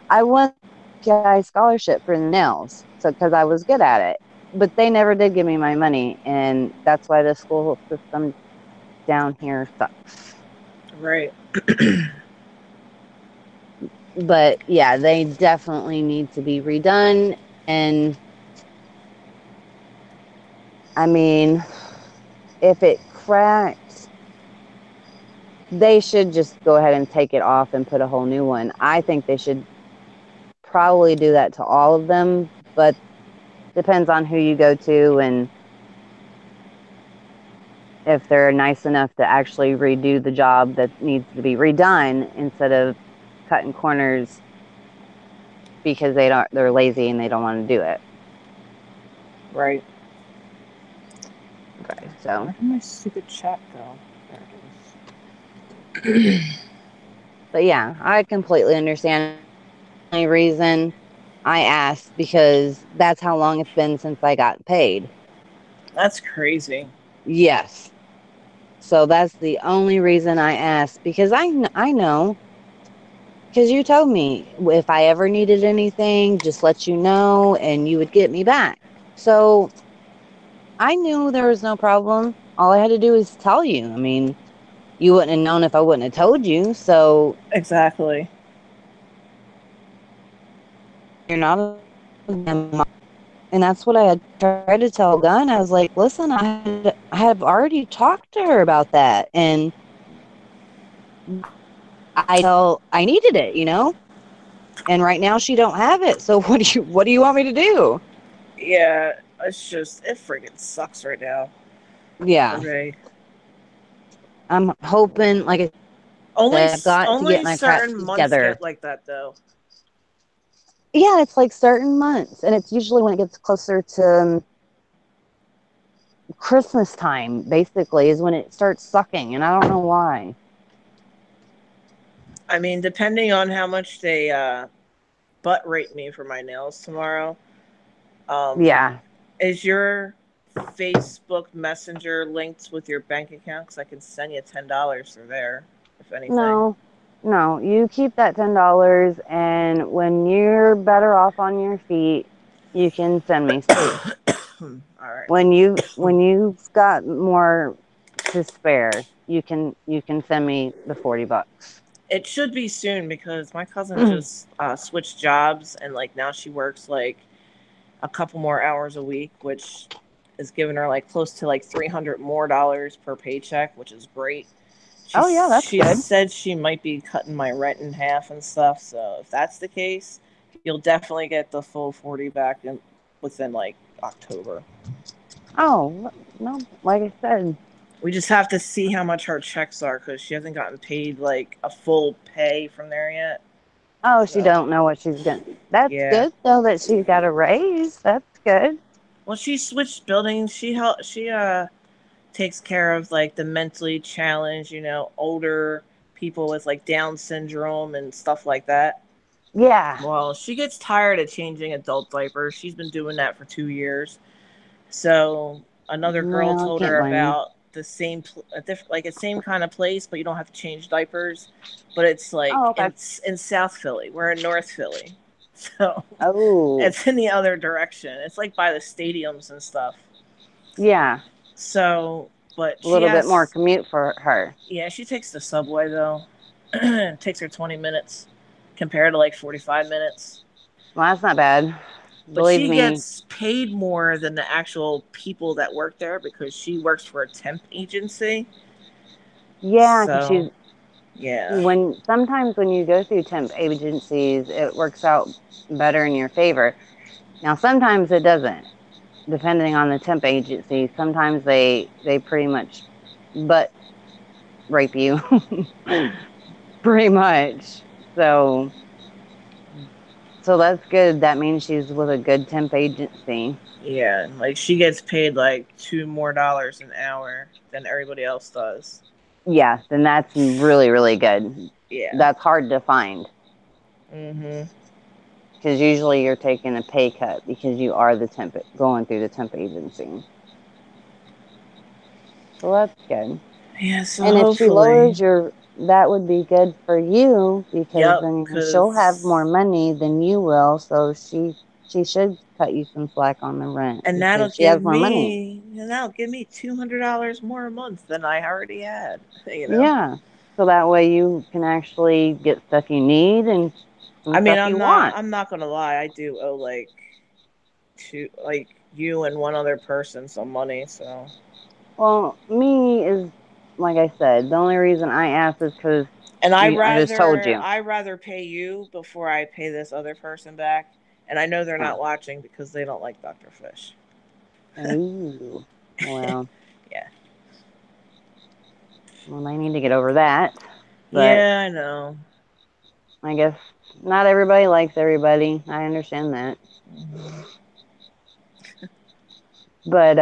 I won the PI scholarship for the nails, so because I was good at it. But they never did give me my money, and that's why the school system down here sucks. Right. But yeah, they definitely need to be redone. And I mean, if it cracks, they should just go ahead and take it off and put a whole new one. I think they should probably do that to all of them, but depends on who you go to and if they're nice enough to actually redo the job that needs to be redone instead of cutting corners because they're lazy and they don't want to do it. Right. Okay, so Where did my stupid chat go? There it is. but yeah, I completely understand. The only reason I asked because that's how long it's been since I got paid. That's crazy. Yes. So that's the only reason I asked because I know because you told me if I ever needed anything, just let you know and you would get me back. So I knew there was no problem. All I had to do was tell you. I mean, you wouldn't have known if I wouldn't have told you. So Exactly. you're not a grandma. And that's what I had tried to tell Gunn. I was like, listen, I have already talked to her about that. And I needed it, you know? And right now she don't have it. So what do you want me to do? Yeah, it's just it freaking sucks right now for Yeah. me. I'm hoping, like I said, I've got to get Only my crap certain months together. get like that though. Yeah, it's like certain months. And it's usually when it gets closer to Christmas time, basically, is when it starts sucking. And I don't know why. I mean, depending on how much they butt rate me for my nails tomorrow. Um, Yeah. is your Facebook Messenger linked with your bank account? Because I can send you $10 through there, if anything. No, no, you keep that $10, and when you're better off on your feet, you can send me some. All right. When you've got more to spare, you can send me the $40. It should be soon because my cousin just switched jobs and like now she works like a couple more hours a week, which is giving her like close to like $300 more per paycheck, which is great. Oh yeah, that's She good. said she might be cutting my rent in half and stuff. So if that's the case, you'll definitely get the full 40 back in within like October. Oh, no, like I said. We just have to see how much her checks are because she hasn't gotten paid like a full pay from there yet. Oh, she So don't know what she's gonna. That's yeah. good though that she's got a raise. That's good. Well, she switched buildings. She takes care of like the mentally challenged, older people with like Down syndrome and stuff like that. Yeah. Well, she gets tired of changing adult diapers. She's been doing that for 2 years. So another girl Well, I told can't her blame you. about the like a same kind of place, but you don't have to change diapers. But it's like Oh, in okay. in South Philly. We're in North Philly, so Oh, it's in the other direction. It's like by the stadiums and stuff. yeah. So, but A she little bit more has, commute for her. yeah, she takes the subway though. It takes her 20 minutes compared to like 45 minutes. Well, that's not bad. But Believe she me. gets paid more than the actual people that work there because she works for a temp agency. Yeah, because So, she's yeah. when sometimes when you go through temp agencies, it works out better in your favor. Now, sometimes it doesn't, depending on the temp agency. Sometimes they pretty much butt rape you, pretty much. So that's good. That means she's with a good temp agency. Yeah, like she gets paid like $2 more an hour than everybody else does. Yeah, then that's really really good. Yeah. That's hard to find Mhm. because usually you're taking a pay cut because you are the temp going through the temp agency. So that's good. Yeah, so And if she hopefully. lowers your, that would be good for you because Yep, then she'll have more cuz money than you will. So she should cut you some slack on the rent and because she has more money. that'll give me $200 more a month than I already had, you know. Yeah. So that way you can actually get stuff you need and some I mean, stuff I'm you not want. I'm not going to lie. I do owe like you and one other person some money, so. Well, me is like I said, the only reason I asked is because And I just told you. I rather pay you before I pay this other person back. And I know they're Oh, not watching because they don't like Dr. Fish. ooh. Well, Yeah. well, I need to get over that. But Yeah, I know. I guess not everybody likes everybody. I understand that. Mhm. But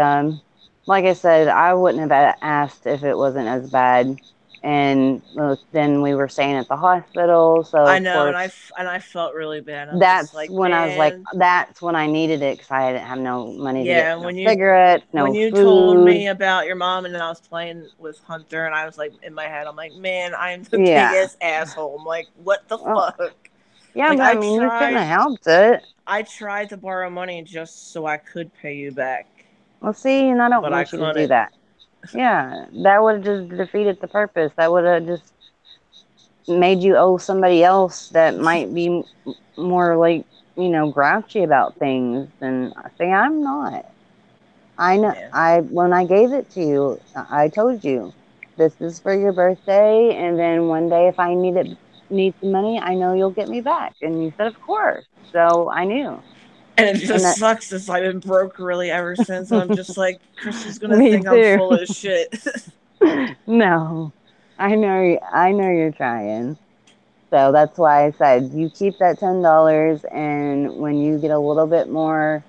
like I said, I wouldn't have asked if it wasn't as bad. And then we were staying at the hospital, so I of know, course and I felt really bad. I'm just that's like, when I was like, man, that's when I needed it because I didn't have no money to get yeah. no cigarettes, When no you told food. me about your mom, and then I was playing with Hunter, and I was like, in my head, I'm like, man, I'm the Yeah. biggest asshole. I'm like, what the Well, fuck? yeah, Like, but I mean, you couldn't have helped it. I tried to borrow money just so I could pay you back, Well, see, and I don't but I want you to do couldn't. that. Yeah, that would have just defeated the purpose. That would have just made you owe somebody else that might be more like, grouchy about things. And I say, I'm not. I know, Yeah. when I gave it to you, I told you this is for your birthday. And then one day, if I need some money, I know you'll get me back. And you said, of course. So I knew. And it And just that, sucks since I've been broke really ever since. And I'm just like, Kristen's gonna me think I'm too. full of shit. No, I know you're trying. So that's why I said you keep that $10, and when you get a little bit more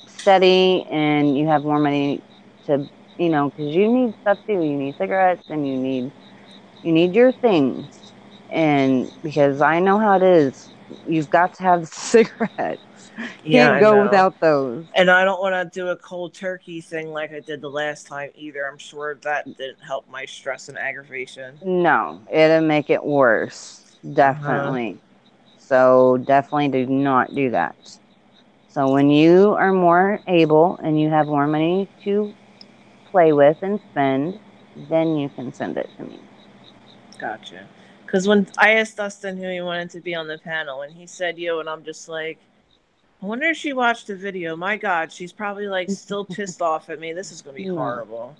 steady and you have more money to, because you need stuff too. You need cigarettes and you need your things, and because I know how it is, you've got to have cigarettes. Yeah, Can't I go know. without those. And I don't want to do a cold turkey thing like I did the last time either. I'm sure that didn't help my stress and aggravation. No, it'll make it worse. Uh huh. Definitely. So definitely do not do that. So when you are more able and you have more money to play with and spend, then you can send it to me. Gotcha. Because when I asked Dustin who he wanted to be on the panel, and he said you, and I'm just like, I wonder if she watched the video. My God, she's probably like still pissed off at me. This is gonna be No. horrible.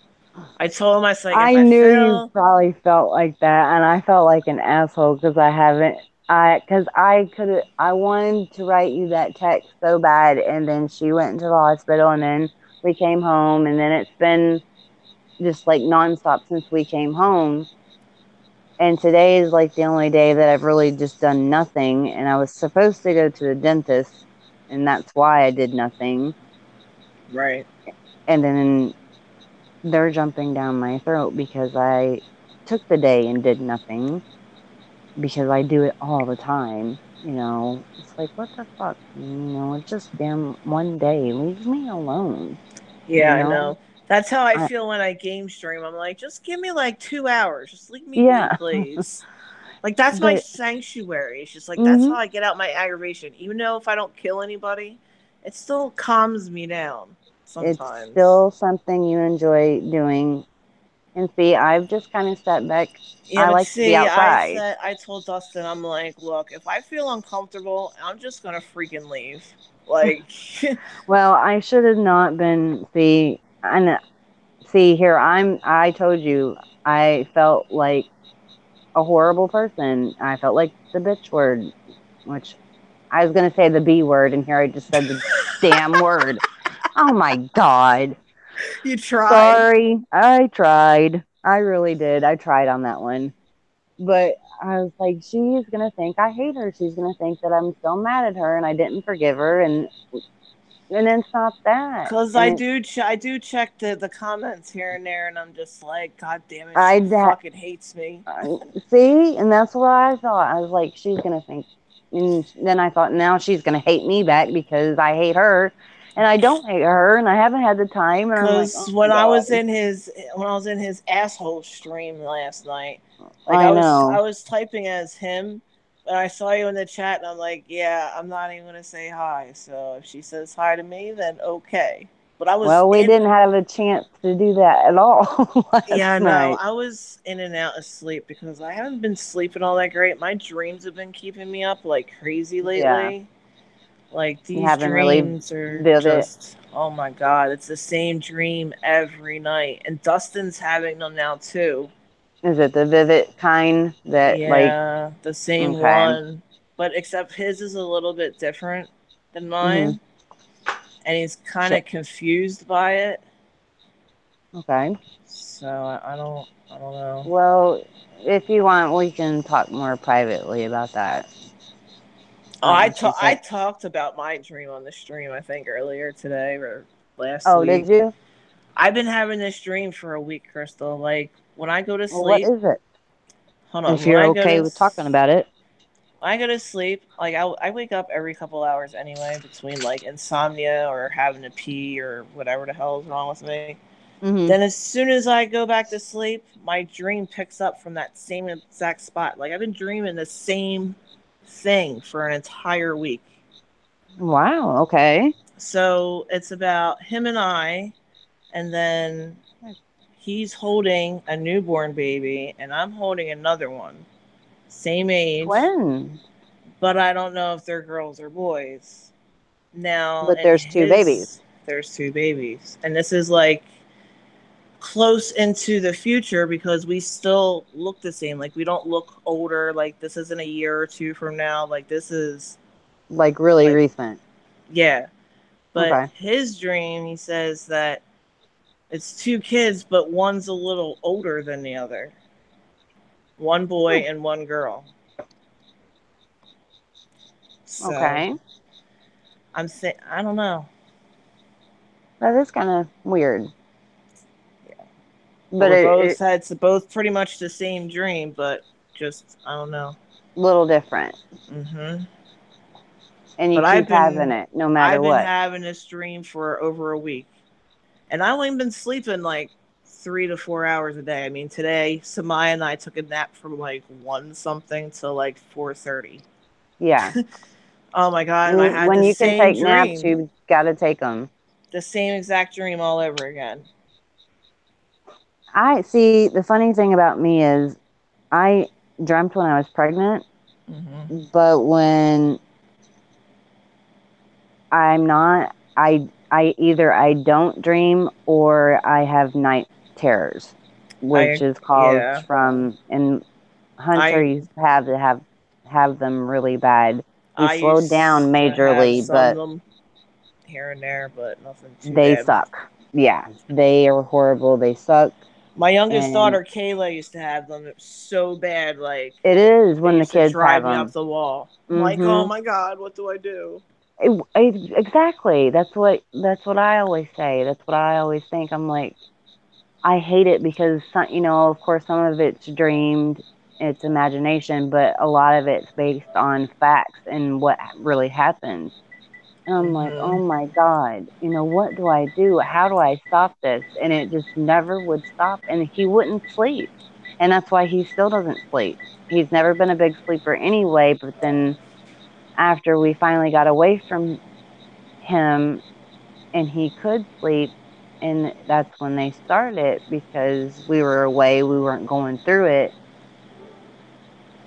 I told him I was like, if I I knew you fail, probably felt like that, and I felt like an asshole because I haven't. Because I could have, I wanted to write you that text so bad, and then she went into the hospital, and then We came home, and then it's been just like nonstop since we came home. And today is like the only day that I've really just done nothing. And I was supposed to go to the dentist, and that's why I did nothing. Right. And then they're jumping down my throat because I took the day and did nothing because I do it all the time. It's like, what the fuck? It's just damn one day. Leave me alone. You Yeah, I know? know. That's how I I, feel when I game stream. I'm like, just give me like 2 hours. Just leave me be, yeah. please. Like that's my But, sanctuary. It's just like that's how hmm I get out my aggravation. Even though if I don't kill anybody, it still calms me down it's sometimes. still something you enjoy doing. And see, I've just kind of sat back. Yeah, I but like to be see, outside. I told Dustin, I'm like, look, if I feel uncomfortable, I'm just gonna freaking leave. Like, Well, I should have not been. See, here, I told you, I felt like a horrible person. I felt like the bitch word, which I was going to say the B word, and here I just said the damn word. Oh my God. you tried. Sorry. I tried. I really did. I tried on that one. But I was like, she's going to think I hate her. She's going to think that I'm still mad at her and I didn't forgive her. And it's not that. Cause And it, I do check the comments here and there, and I'm just like, God damn it, I, she that, fucking hates me. see, and that's what I thought. I was like, she's going to think. And then I thought, now she's going to hate me back because I hate her. And I don't hate her, and I haven't had the time. And I'm like, Cause oh my God. when I was in his asshole stream last night, like I know. I was typing as him, but I saw you in the chat, and I'm like, yeah, I'm not even gonna say hi. So if she says hi to me, then okay. But I was Well, we in didn't have a chance to do that at all Yeah, last no, night. I was in and out of sleep because I haven't been sleeping all that great. My dreams have been keeping me up like crazy Yeah, lately. Like you these haven't really dreams are vivid. just, oh my god, it's the same dream every night. And Dustin's having them now too. Is it the vivid kind that like? Yeah, the same Okay. one. But except his is a little bit different than Mhm. mine. And he's kind Shit. of confused by it. Okay. So I don't know. Well, if you want, we can talk more privately about that. Oh, What you I think? talked about my dream on the stream, I think, earlier today or last Oh, did week. you? I've been having this dream for a week, Crystal. Like, when I go to Well, what sleep, is it? hold on, If you're okay with talking about it. when I go to sleep, like, I wake up every couple hours anyway, between, like, insomnia or having to pee or whatever the hell is wrong with me. Mhm. Then as soon as I go back to sleep, my dream picks up from that same exact spot. Like, I've been dreaming the same thing for an entire week. Wow. Okay. So it's about him and I, and then he's holding a newborn baby, and I'm holding another one, same age, Twins. but I don't know if they're girls or boys. Now, But in there's two babies. there's two babies, and this is like close into the future because we still look the same. Like, we don't look older. Like, this isn't a year or two from now. Like, this is Like really like, recent. yeah. But Okay. his dream, he says that it's two kids, but one's a little older than the other. One boy Hmm. and one girl. So Okay. I'm saying, I don't know. That is kind of weird. Yeah. But But it it's both pretty much the same dream, but just I don't know. little different. Hmm. And you But keep having it no matter I've been what. having this dream for over a week, and I've only been sleeping like 3 to 4 hours a day. I mean, today Samaya and I took a nap from like 1 something to like 4:30. Yeah. Oh my god! And I had When you can take naps, you got to take them. the same exact dream all over again. I see. The funny thing about me is I dreamt when I was pregnant, Hmm. but when I'm not, I either I don't dream or I have night terrors, which I is caused yeah. from and Hunter I used to have them really bad. He I slowed down used to have majorly, some of but them. here and there, but nothing too They bad. suck. Yeah, they are horrible. They suck. My youngest And daughter Kayla used to have them. It was so bad, like it is they when the used to kids have drive me up them. the wall. I'm like, oh Mm-hmm. my god, what do I do? Exactly. That's what I always say. That's what I always think. I'm like, I hate it because of course, some of it's dreamed, it's imagination, but a lot of it's based on facts and what really happened. And I'm like, Hmm. oh my God, what do I do? How do I stop this? And it just never would stop. And he wouldn't sleep. And that's why he still doesn't sleep. He's never been a big sleeper anyway. But then after we finally got away from him and he could sleep, and that's when they started because we were away, we weren't going through it,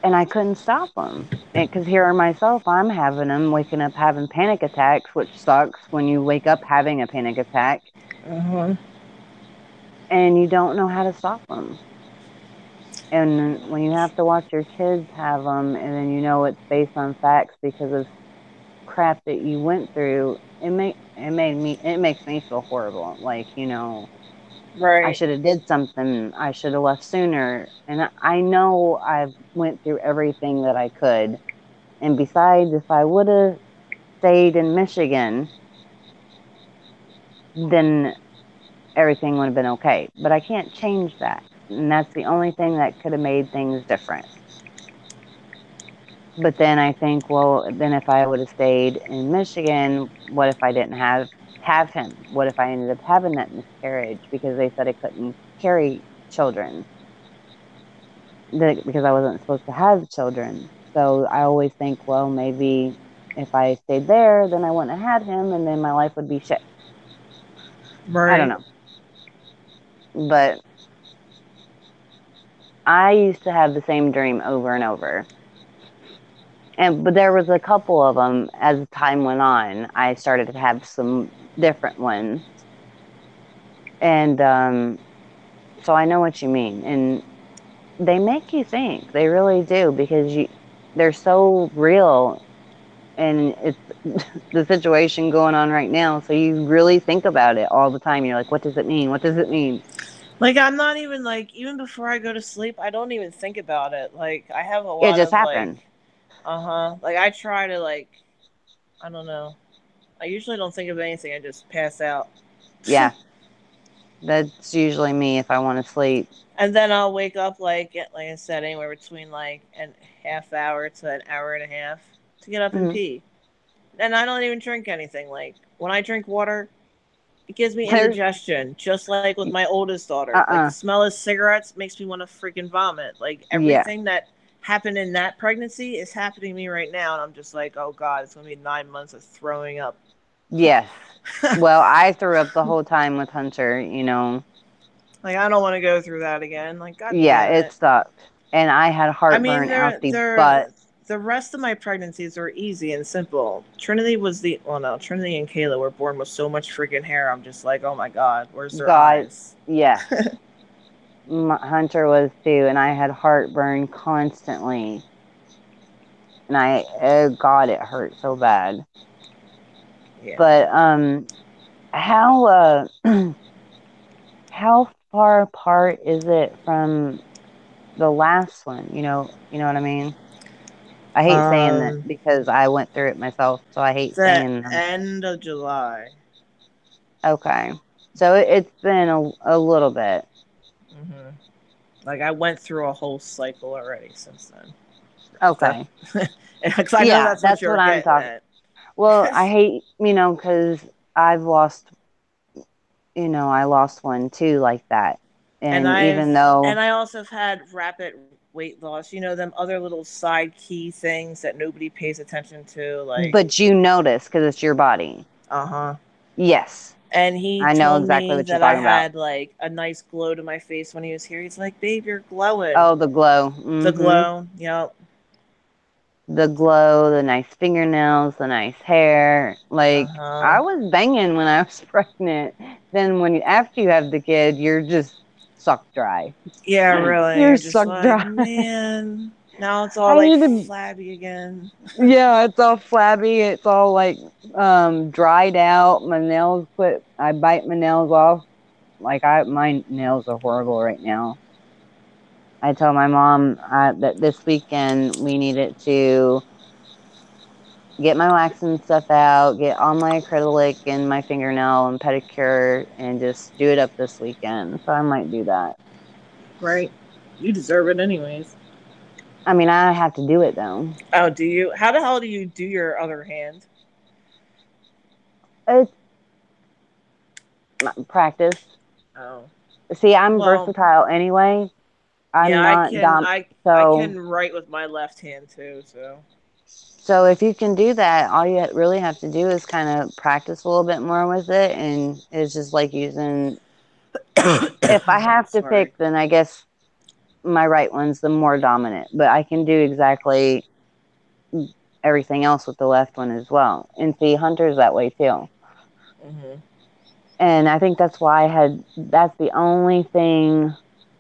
and I couldn't stop them. Because here myself, I'm having them waking up having panic attacks, which sucks when you wake up having a panic attack Uh-huh. and you don't know how to stop them. And when you have to watch your kids have them, and then it's based on facts because of crap that you went through, it makes me feel horrible. Like I Right. should have did something. I should have left sooner. And I know I've went through everything that I could. And besides, if I would have stayed in Michigan, then everything would have been okay. But I can't change that. And that's the only thing that could have made things different. But then I think, well, then if I would have stayed in Michigan, what if I didn't have him? What if I ended up having that miscarriage because they said I couldn't carry children because I wasn't supposed to have children. So I always think, well, maybe if I stayed there, then I wouldn't have had him, and then my life would be shit. I don't Right. know, but I used to have the same dream over and over. But there was a couple of them as time went on. I started to have some different ones, and so I know what you mean. And they make you think. They really do because they're so real, and it's the situation going on right now. So you really think about it all the time. You're like, what does it mean? What does it mean? Like I'm not even like even before I go to sleep, I don't even think about it. Like I have a It lot just of like, happened. like I try to like, I don't know. I usually don't think of anything. I just pass out. Yeah, that's usually me if I want to sleep. And then I'll wake up like I said, anywhere between like a half hour to an hour and a half to get up and Mm-hmm. pee. And I don't even drink anything. Like when I drink water, it gives me There's indigestion, just like with my oldest daughter. Like the uh-uh. smell of cigarettes makes me want to freaking vomit. Like Yeah. everything that happened in that pregnancy is happening to me right now, and I'm just like, oh god, it's gonna be 9 months of throwing up. Yes. Well, I threw up the whole time with Hunter. Like I don't want to go through that again. Like god Yeah, damn it it. sucked. And I had I mean, heartburn out the butt. the rest of my pregnancies were easy and simple. Trinity was the well, no, Trinity and Kayla were born with so much freaking hair. I'm just like, oh my god, where's their God, eyes? yes. Hunter was too, and I had heartburn constantly. And oh God, it hurt so bad. Yeah. But how how far apart is it from the last one? You know what I mean? I hate saying that Um, because I went through it myself, so I hate the saying them. end of July. Okay, so it's been a little bit. Hmm. Like I went through a whole cycle already since then. If that, Okay, because I know yeah, that's what that's you're what I'm getting talking. at. Well, I hate because I've lost. I lost one too like that, and and I've even though, and I also have had rapid weight loss. You know them other little side key things that nobody pays attention to, like but you notice because it's your body. uh-huh. Yes, And he I know told exactly me what you're that I talking about. had like a nice glow to my face when he was here. He's like, "Babe, you're glowing." Oh, the glow. The Mm-hmm. glow, yep. The glow, the nice fingernails, the nice hair. Uh Like huh. I was banging when I was pregnant. Then after you have the kid, you're just sucked dry. Yeah, really. You're You're just sucked like, dry. man. Now it's all I like need to. flabby again. Yeah, it's all flabby. It's all like dried out. My nails quit. I bite my nails off. Like my nails are horrible right now. I told my mom that this weekend we needed to get my waxing stuff out, get all my acrylic and my fingernail and pedicure, and just do it up this weekend. So I might do that. Right. You deserve it anyways. I mean, I have to do it though. Oh, do you? How the hell do you do your other hand? It's practice. Oh. See, I'm Well, versatile anyway. yeah, I'm not dom. I So, can write with my left hand too, so so if you can do that, all you really have to do is kind of practice a little bit more with it, and it's just like using. If I have to sorry. pick, then I guess my right one's the more dominant, but I can do exactly everything else with the left one as well. And see, Hunter's that way too. Mhm. And I think that's why that's the only thing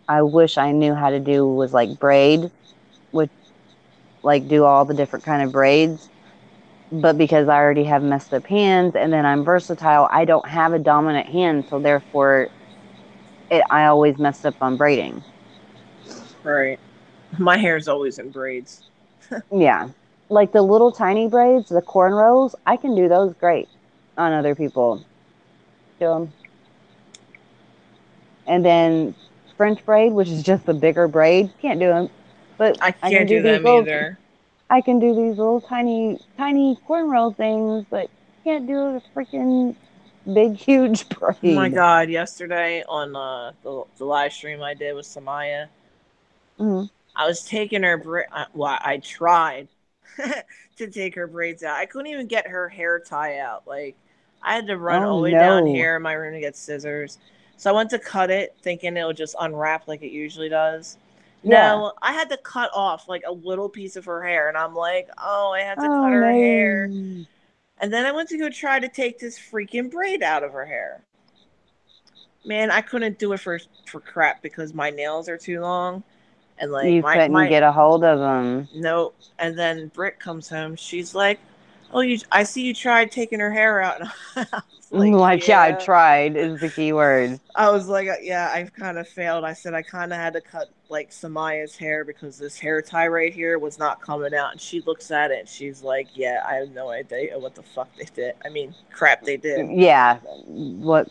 I wish I knew how to do was like braid, which like do all the different kind of braids. But because I already have messed up hands and then I'm versatile, I don't have a dominant hand. So therefore, I always messed up on braiding. Right. My hair's always in braids. Yeah. Like the little tiny braids, the cornrows, I can do those great on other people. Do 'em. And then French braid, which is just a bigger braid, can't do them. But I can't do them either. I can do these little tiny, tiny cornrow things, but can't do a freaking big, huge Oh my braid. god! Yesterday on the live stream I did with Samaya, Mm. I was taking her well, I tried to take her braids out. I couldn't even get her hair tie out. Like I had to run Oh all the way down no. here in my room to get scissors. So I went to cut it, thinking it would just unwrap like it usually does. Yeah. No, I had to cut off like a little piece of her hair, and I'm like, oh, I have to Oh cut her hair. no. And then I went to go try to take this freaking braid out of her hair. Man, I couldn't do it for crap because my nails are too long, and like You couldn't my get a hold of them. no. And then Britt comes home. She's like, "Oh, I see you tried taking her hair out." And I was like, Like, yeah, I "Yeah." tried is the key word. I was like, "Yeah, I've kind of failed." I said I kind of had to cut like Samaya's hair because this hair tie right here was not coming out. And she looks at it and she's like, "Yeah, I have no idea what the fuck they did. I mean, crap they did." Yeah. What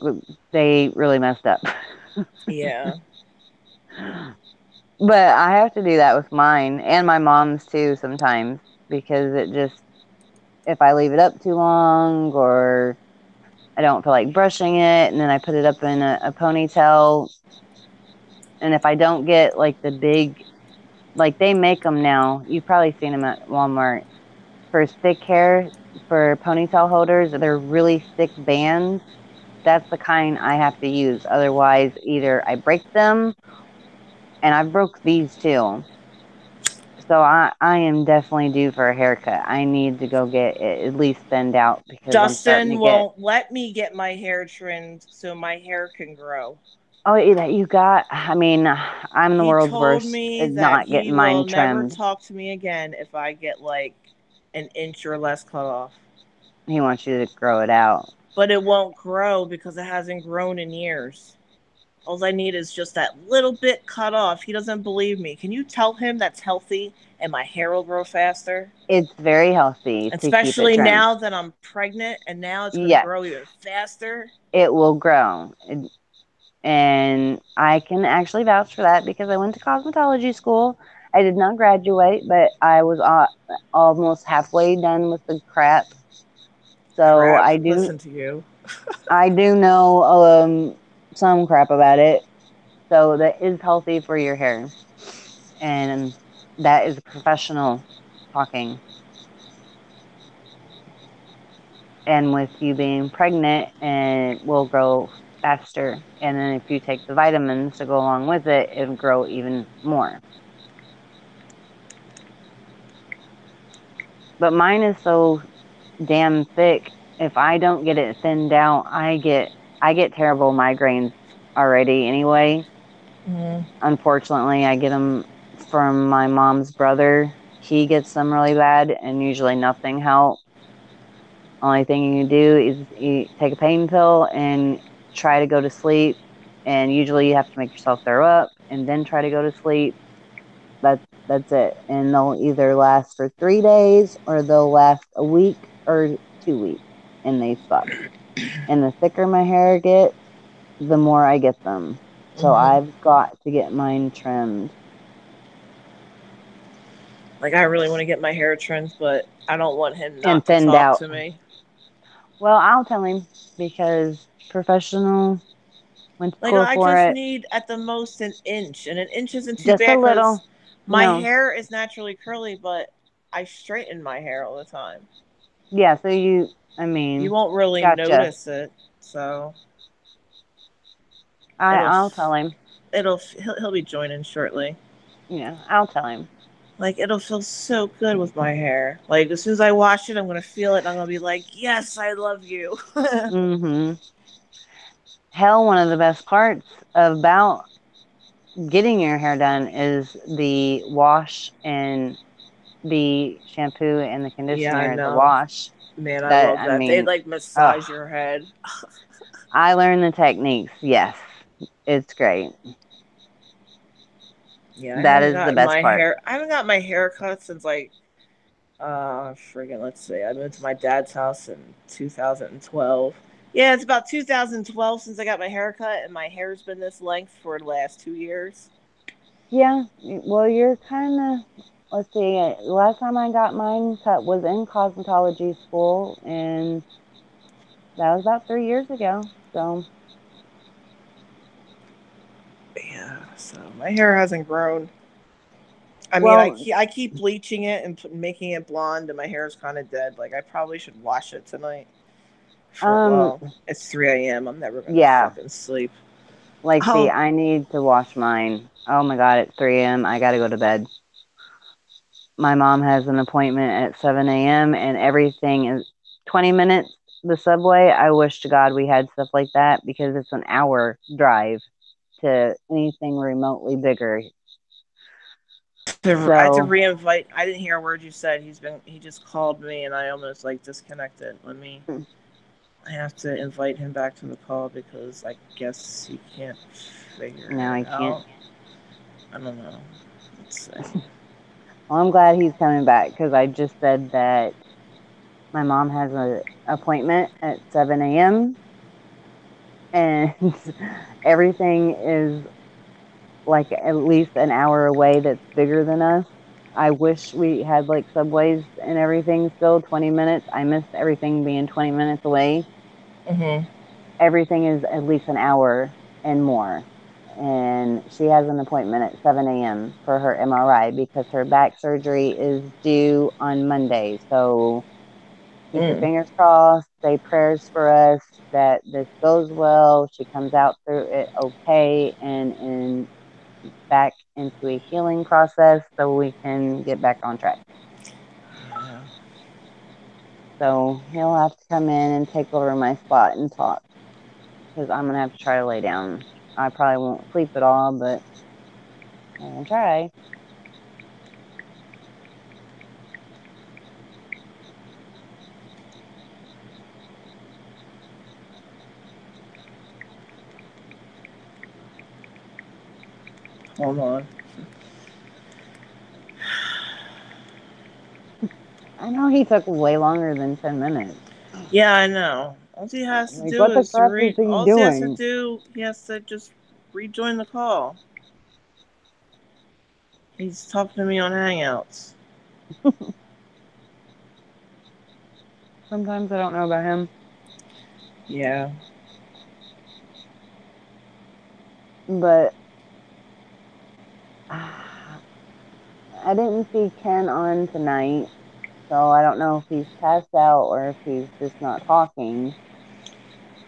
they really messed up. Yeah. But I have to do that with mine and my mom's too sometimes because it just if I leave it up too long or I don't feel like brushing it and then I put it up in a ponytail and if I don't get like the big like they make them now, you've probably seen them at Walmart for thick hair for ponytail holders, they're really thick bands. That's the kind I have to use. Otherwise, either I break them and I broke these too. So I am definitely due for a haircut. I need to go get it at least thinned out because I'm starting to Dustin get. won't let me get my hair trimmed so my hair can grow. Oh, you got. I mean, I'm the He world's told worst me at that not he getting will mine never trimmed. talk to me again if I get like an inch or less cut off. He wants you to grow it out. But it won't grow because it hasn't grown in years. All I need is just that little bit cut off. He doesn't believe me. Can you tell him that's healthy and my hair will grow faster? It's very healthy to keep it Especially trimmed. now that I'm pregnant and now it's going to Yes, grow even faster. it will grow. And I can actually vouch for that because I went to cosmetology school. I did not graduate, but I was almost halfway done with the crap. So Crap. Listen to you. I do know some crap about it. So that is healthy for your hair, and that is professional talking. And with you being pregnant, and it will grow faster. And then if you take the vitamins to go along with it, it'll grow even more. But mine is so damn thick. If I don't get it thinned out, I get terrible migraines already anyway. Mm. Unfortunately, I get them from my mom's brother. He gets them really bad, and usually nothing helps. Only thing you can do is take a pain pill and try to go to sleep. And usually you have to make yourself throw up and then try to go to sleep. That's it. And they'll either last for 3 days or they'll last a week or 2 weeks, and they suck. And the thicker my hair gets, the more I get them. So Hmm. I've got to get mine trimmed Like I really want to get my hair trimmed, but I don't want him and not to thinned talk out. to me. Well, I'll tell him because professional went to Like school I for just it. need at the most an inch, and an inch isn't too Just a bad because little. my No. hair is naturally curly, but I straighten my hair all the time. Yeah, so I You mean, won't really gotcha. notice it, so I, it'll I'll tell him. he'll be joining shortly. Yeah, I'll tell him. Like it'll feel so good with my hair. Like as soon as I wash it, I'm gonna feel it, and I'm gonna be like, "Yes, I love you." Mm-hmm. Hell, one of the best parts about getting your hair done is the wash and the shampoo and the Yeah, I conditioner at the know. wash. Man, I That love I that. They mean, like oh, massage your head. I learned the techniques. Yes, it's great. Yeah, I That haven't is the gotten best my part. hair. I haven't got my hair cut since like friggin' let's see. I moved to my dad's house in 2012. Yeah, it's about 2012 since I got my hair cut, and my hair's been this length for the last 2 years. Yeah, well, you're kind of. Let's see. Last time I got mine cut was in cosmetology school, and that was about 3 years ago. So, Yeah, so my hair hasn't grown. I mean, well, I keep bleaching it and making it blonde, and my hair is kind of dead. Like I probably should wash it tonight. For um, well, it's 3 a.m. I'm never gonna yeah. fucking sleep. Like, see, Oh, I need to wash mine. Oh my God, it's 3 a.m. I gotta go to bed. My mom has an appointment at 7 a.m. and everything is 20 minutes. The subway, I wish to God we had stuff like that because it's an hour drive to anything remotely bigger. I had to So, reinvite. I didn't hear a word you said. He just called me, and I almost like disconnected. I have to invite him back to the call because I guess he can't now figure I it can't. out. I don't know. Let's see. Well, I'm glad he's coming back because I just said that my mom has an appointment at 7 a.m. and everything is like at least an hour away that's bigger than us. I wish we had like subways and everything still 20 minutes. I miss everything being 20 minutes away. Mm-hmm. Everything is at least an hour and more. And she has an appointment at 7 a.m. for her MRI because her back surgery is due on Monday. So keep your Mm. fingers crossed, say prayers for us that this goes well. She comes out through it okay and back into a healing process so we can get back on track. Yeah. So he'll have to come in and take over my spot and talk because I'm going to have to try to lay down. I probably won't sleep at all, but I'm going to try. Hold on. I know he took way longer than 10 minutes. Yeah, I know. All he has to Like, do what the is crap is read. he All he has to doing? do, he has to just rejoin the call. He's talking to me on Hangouts. Sometimes I don't know about him, Yeah. but I didn't see Ken on tonight, so I don't know if he's passed out or if he's just not talking.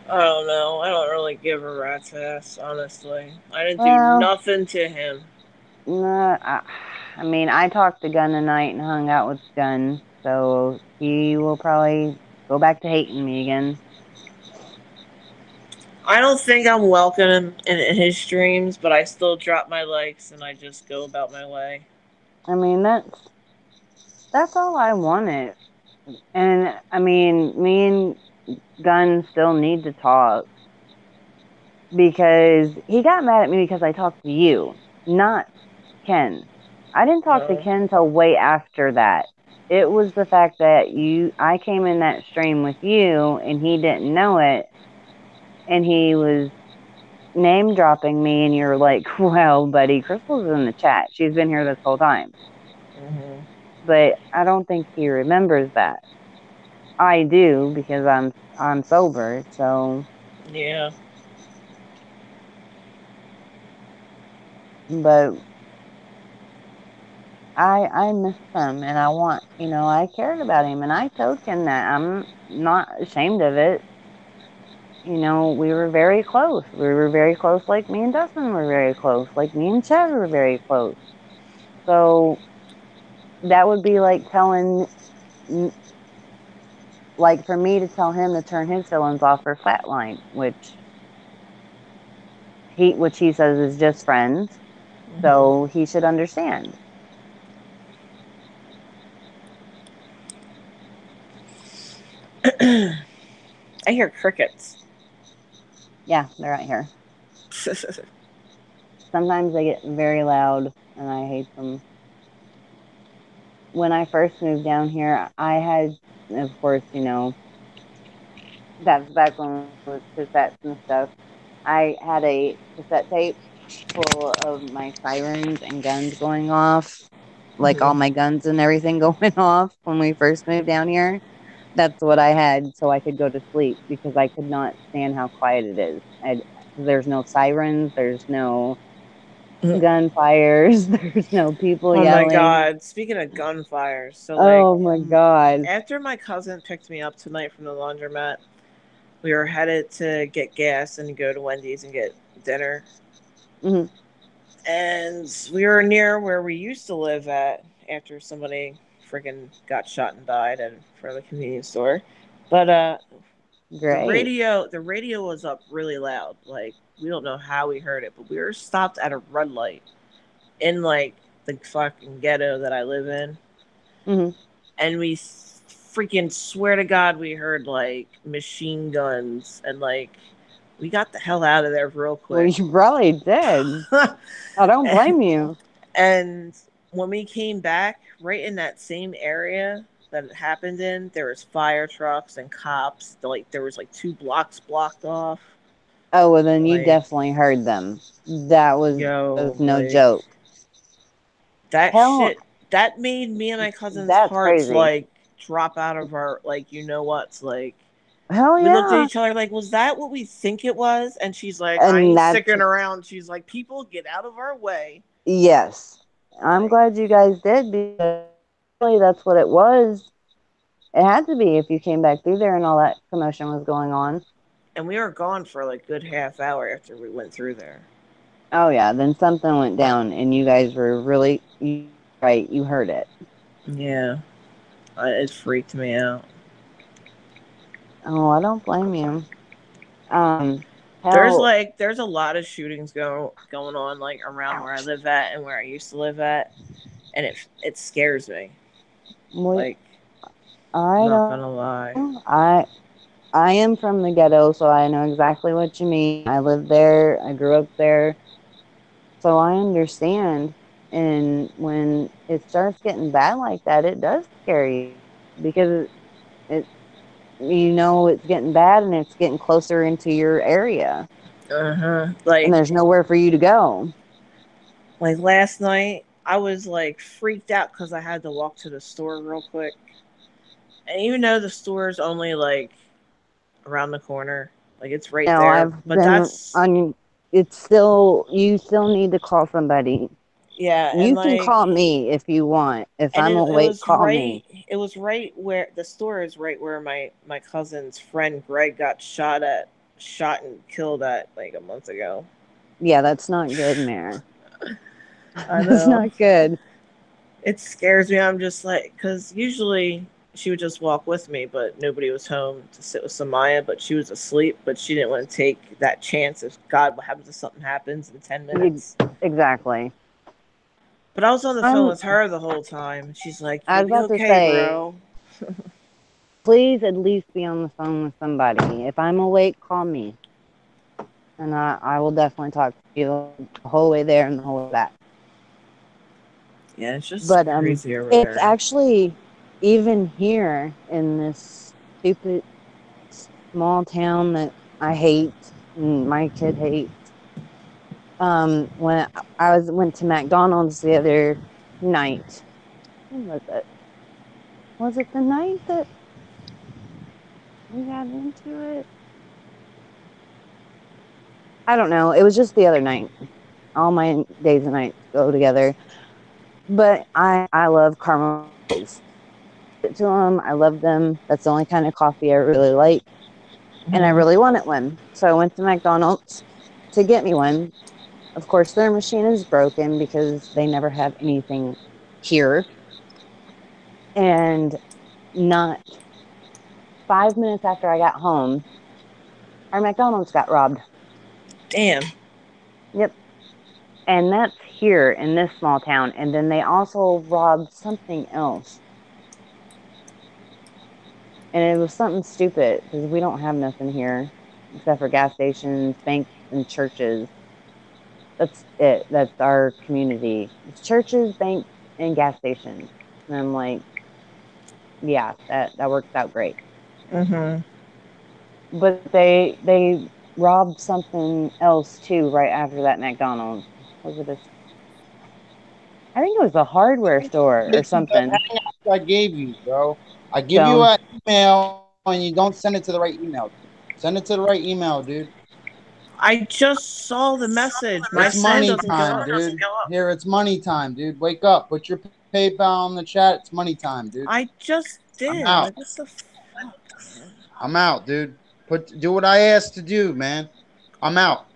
I don't know. I don't really give a rat's ass, honestly. I didn't do Well, nothing to him. no, I mean, I talked to Gun tonight and hung out with Gun, so he will probably go back to hating me again. I don't think I'm welcome in his streams, but I still drop my likes and I just go about my way. I mean, that's all I wanted. And I mean, me and Gunn still need to talk because he got mad at me because I talked to you, not Ken. I didn't talk to No. Ken till way after that. It was the fact that I came in that stream with you and he didn't know it, and he was name dropping me, and you're like, well, buddy, Crystal's in the chat. She's been here this whole time. Mhm. But I don't think he remembers that. I do because I'm sober, so Yeah. but I miss him and I want, I cared about him and I told Ken that. I'm not ashamed of it. We were very close. We were very close, like me and Dustin were very close, like me and Chad were very close. So that would be like like for me to tell him to turn his feelings off for flatline, which he says is just friends. Mhm. So he should understand. I hear crickets. Yeah, they're right here. Sometimes they get very loud, and I hate them. When I first moved down here, I had, of course, that's back when it was cassettes and stuff. I had a cassette tape full of my sirens and guns going off, like all Mhm. my guns and everything going off when we first moved down here. That's what I had so I could go to sleep because I could not stand how quiet it is. There's no sirens, there's no gunfires, there's no people Oh my yelling. god. Speaking of gunfire, so like Oh my god. after my cousin picked me up tonight from the laundromat, we were headed to get gas and go to Wendy's and get dinner. Hmm. And we were near where we used to live at after somebody freaking got shot and died at for the convenience store. But the Great. radio was up really loud. Like we don't know how we heard it, but we were stopped at a red light in like the fucking ghetto that I live in, Hmm. and we freaking swear to God we heard like machine guns and like we got the hell out of there real Well, quick. you probably did. I don't and, blame you. and when we came back, right in that same area that it happened in, there was fire trucks and cops. Like there was like 2 blocks blocked off. Oh, well, then you Like definitely heard them. That was yo, no like joke. that Hell, shit that made me and my cousin's that's hearts crazy. like drop out of our like you know what's like Hell we looked at yeah. each other like was that what we think it was, and she's like I And ain't that's, sticking around. She's like people get out of our way. yes. I'm Like glad you guys did because really that's what it was. It had to be if you came back through there and all that commotion was going on. and we were gone for like a good half hour after we went through there. Oh, yeah. Then something went down and you guys were really, right. You heard it. Yeah, it freaked me out. Oh, I don't blame you. Um, There's hell, like there's a lot of shootings going on like around where I ouch. live at and where I used to live at, and it scares me. Well, Like I'm I not don't gonna lie. know. I am from the ghetto, so I know exactly what you mean. I lived there. I grew up there, so I understand. And when it starts getting bad like that, it does scare you because it it's getting bad and it's getting closer into your area, Uh huh. and there's nowhere for you to go. Like last night, I was like freaked out because I had to walk to the store real quick, and even though the store is only like around the corner, like it's right there, I've but been that's on. It's still you still need to call somebody. yeah, and You can like call me if you want. If and I'm it awake, was call right me. it was right where the store is right where my cousin's friend Greg got shot and killed at like a month ago. Yeah, that's not good, Mare. I That's know. not good. It scares me. I'm just like because usually she would just walk with me, but nobody was home to sit with Samaya, but she was asleep, but she didn't want to take that chance if God what happens if something happens in 10 You, minutes. exactly. But I was on the phone I'm. with her the whole time. And she's like, I "You'll was be about to okay, say, bro." please at least be on the phone with somebody. If I'm awake, call me, and I will definitely talk to you the whole way there and the whole way back. Yeah, it's just But crazy over it's there. actually even here in this stupid small town that I hate, and my kid hates. When I was went to McDonald's the other night, when was it? Was it the night that we got into it? I don't know. It was just the other night. All my days and nights go together. But I love caramel lattes. To them, I love them. That's the only kind of coffee I really like, and I Hmm. really wanted one. So I went to McDonald's to get me one. Of course, their machine is broken because they never have anything here. And not 5 minutes after I got home, our McDonald's got robbed. Damn. Yep. And that's here in this small town. And then they also robbed something else. And it was something stupid because we don't have nothing here except for gas stations, banks, and churches. That's it. That's our community. It's churches, banks, and gas stations. And I'm like, yeah, that works out great. Hmm. But they robbed something else too right after that McDonald's. Was it a? I think it was a hardware store or Listen to the something. hangouts I gave you, bro. I give you So an email and you don't send it to the right email. Send it to the right email, dude. I just saw the message. My It's phone money doesn't go time, up. dude. Here, it's money time, dude. Wake up. Put your PayPal in the chat. It's money time, dude. I just I'm did. out. Like, what the fuck? I'm out, dude. Do what I asked to do, man. I'm out.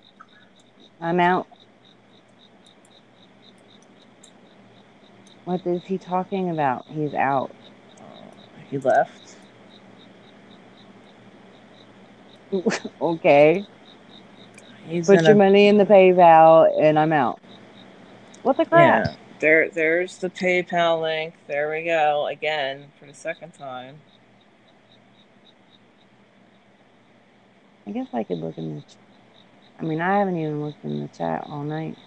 I'm out. What is he talking about? He's out. He left. Okay. He's Put your gonna. money in the PayPal and I'm out. What the crap? Yeah. There's the PayPal link. There we go. Again for the second time. I guess I could look in the. I mean, I haven't even looked in the chat all night.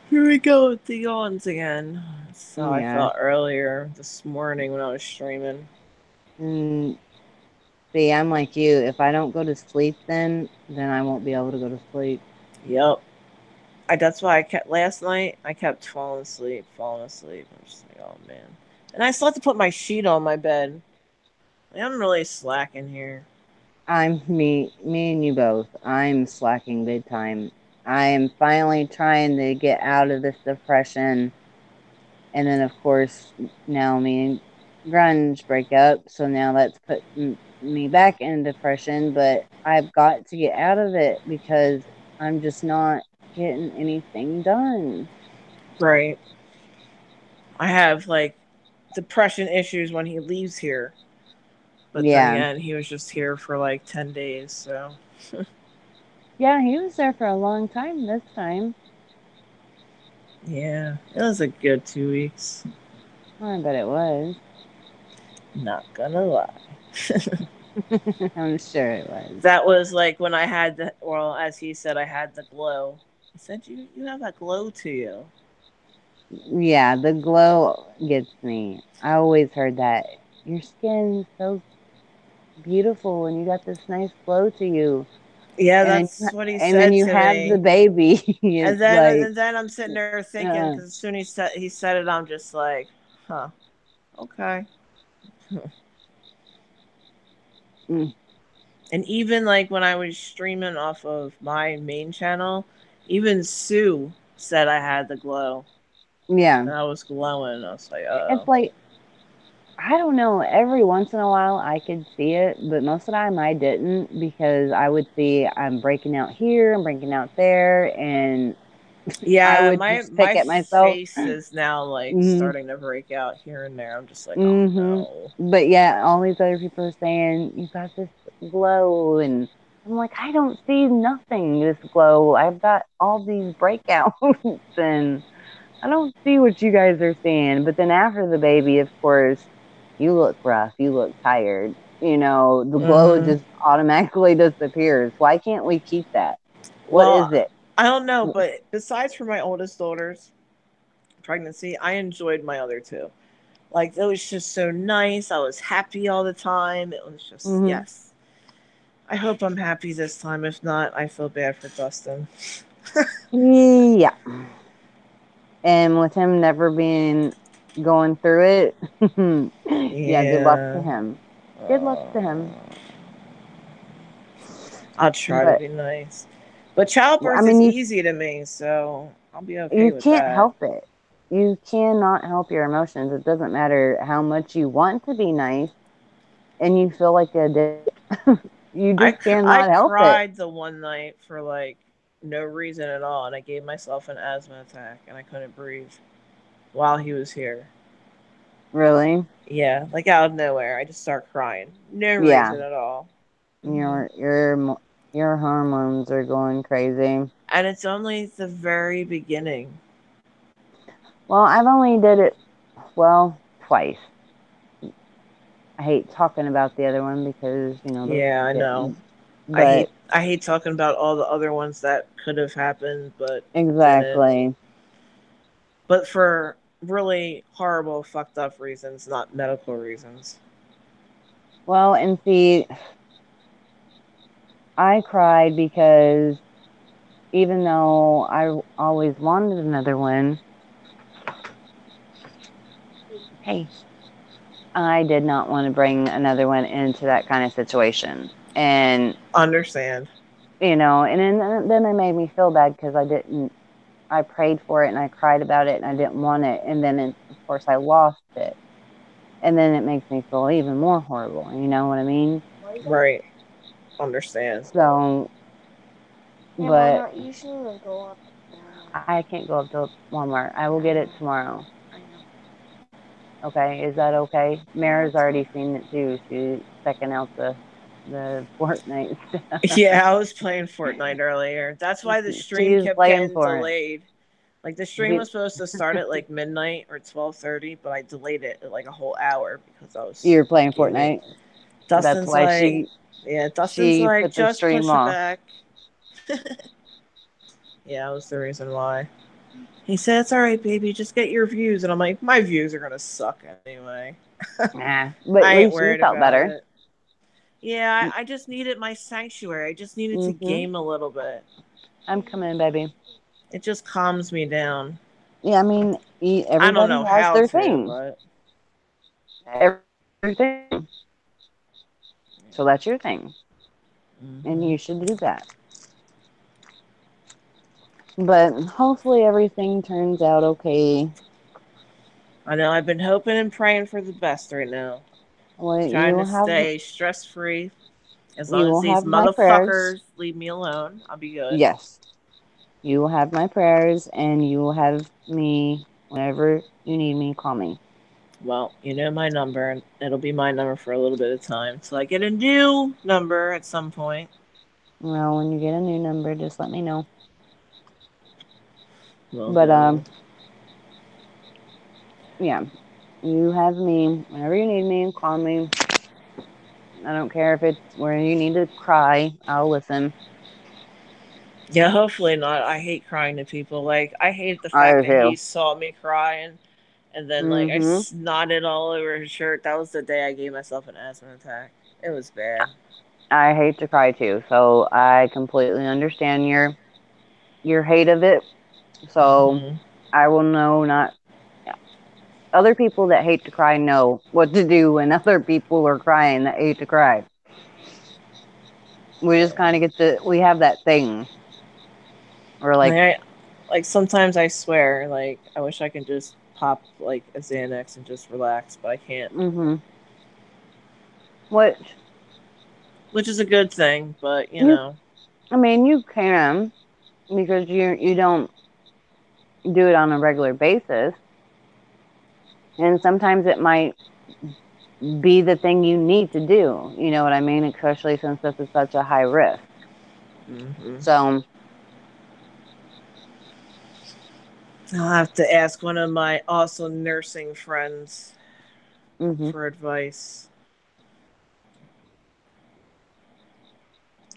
Here we go with the yawns again. That's how I Yeah. felt earlier this morning when I was streaming. And see, I'm like you. If I don't go to sleep, then I won't be able to go to sleep. Yep. That's why I kept last night. I kept falling asleep, falling asleep. I'm just like, oh man. And I still have to put my sheet on my bed. I'm really slacking here. I'm me and you both. I'm slacking big time. I am finally trying to get out of this depression, and then of course now me and grunge break up, so now that's put me back in depression. But I've got to get out of it because I'm just not getting anything done. Right. I have like depression issues when he leaves here. But then Yeah, again, he was just here for like 10 days, so. yeah, he was there for a long time this time. Yeah, it was a good 2 weeks. I bet it was. Not gonna lie. I'm sure it was. That was like when I had the, well, as he said, I had the glow. He said, you have that glow to you. Yeah, the glow gets me. I always heard that. Your skin's so beautiful and you got this nice glow to you. Yeah, And then that's what he and then said you to have the me. baby. It's like, And then I'm sitting there thinking uh, because as soon as he said it, I'm just like, huh, okay. mm, And even like when I was streaming off of my main channel, even Sue said I had the glow. yeah. And I was glowing. I was like, It's oh. like, I don't know, every once in a while I could see it, but most of the time I didn't because I would see I'm breaking out here, I'm breaking out there, and I Yeah, would my just pick my it myself. face is now like Mm-hmm. starting to break out here and there. I'm just like, oh Mm-hmm. no. But yeah, all these other people are saying you got this glow, and I'm like, I don't see nothing. This glow. I've got all these breakouts, and I don't see what you guys are seeing. But then after the baby, of course, you look rough. You look tired. The glow Mm-hmm. just automatically disappears. Why can't we keep that? What is Well, it? I don't know, but besides for my oldest daughter's pregnancy, I enjoyed my other two. Like it was just so nice. I was happy all the time. It was just Mm-hmm. yes. I hope I'm happy this time. If not, I feel bad for Dustin. Yeah. And with him never being going through it, yeah, good luck to Yeah. him. Good luck Uh, to him. I'll try to But be nice. But I childbirth is mean, easy to me, so I'll be okay you with can't that. help it. You cannot help your emotions. It doesn't matter how much you want to be nice and you feel like a dick. You just I cannot help it. cried the one night for like no reason at all, and I gave myself an asthma attack, and I couldn't breathe while he was here. Really? Yeah, like out of nowhere, I just start crying, no Yeah. reason at all. Hmm. Your hormones are going crazy. And it's only the very beginning. Well, I've only did it twice. I hate talking about the other one because, those Yeah, I know. didn't. But I hate talking about all the other ones that could have happened but didn't. exactly. But for really horrible, fucked up reasons, not medical reasons. Well, and see, I cried because even though I always wanted another one, hey, I did not want to bring another one into that kind of situation. And, Understand. and then it made me feel bad because I prayed for it and I cried about it and I didn't want it. And then, of course, I lost it. And then it makes me feel even more horrible. You know what I mean? Right. Understand. So, Hey, but Mama, you shouldn't go up to Walmart. I can't go up to Walmart. I will I get it know. tomorrow. I know. Okay, is that okay? Yeah, Mara's it's fine. already seen it too. She's checking out the Fortnite stuff. Yeah, I was playing Fortnite earlier. That's why the stream She's kept playing getting for it. delayed. Like the stream She, was supposed to start at like midnight or 12:30, but I delayed it at like a whole hour because I was you're playing gaming. Fortnite. That's Dustin's why like, she yeah, Dustin's she like, put the just stream push it off. back. Yeah, that was the reason why. He said, it's all right, baby, just get your views. And I'm like, my views are going to suck anyway. Nah, but at I ain't least you worried felt about better. it. Yeah, I just needed my sanctuary. I just needed to Mhm. game a little bit. I'm coming, baby. It just calms me down. Yeah, I mean, I don't everybody know has how their to, thing. but Everybody has their thing. So that's your thing, and hmm you should do that. But hopefully everything turns out okay. I know I've been hoping and praying for the best right now. Well, Trying to stay stress free. As long you as will these have my prayers. motherfuckers leave me alone, I'll be good. Yes, you will have my prayers, and you will have me whenever you need me. Call me. Well, you know my number, and it'll be my number for a little bit of time till I get a new number at some point. Well, when you get a new number, just let me know. Will But do. yeah, you have me whenever you need me. Call me. I don't care if it's where you need to cry. I'll listen. Yeah, hopefully not. I hate crying to people. Like, I hate the I fact do that he too. saw me crying and then, like, I Mm-hmm. snotted all over his shirt. That was the day I gave myself an asthma attack. It was bad. I hate to cry too, so I completely understand your hate of it. So Hmm. I will know not other people that hate to cry know what to do when other people are crying that hate to cry. We just kind of get we have that thing. We're Like, like, like, sometimes I swear, like, I wish I could just pop, like, a Xanax and just relax, but I can't. mm-hmm. What Which is a good thing, but, you you? know. I mean, you can because you don't. do it on a regular basis. And sometimes it might be the thing you need to do. You know what I mean? Especially since this is such a high risk. Hmm. So, I'll have to ask one of my also nursing friends hmm for advice.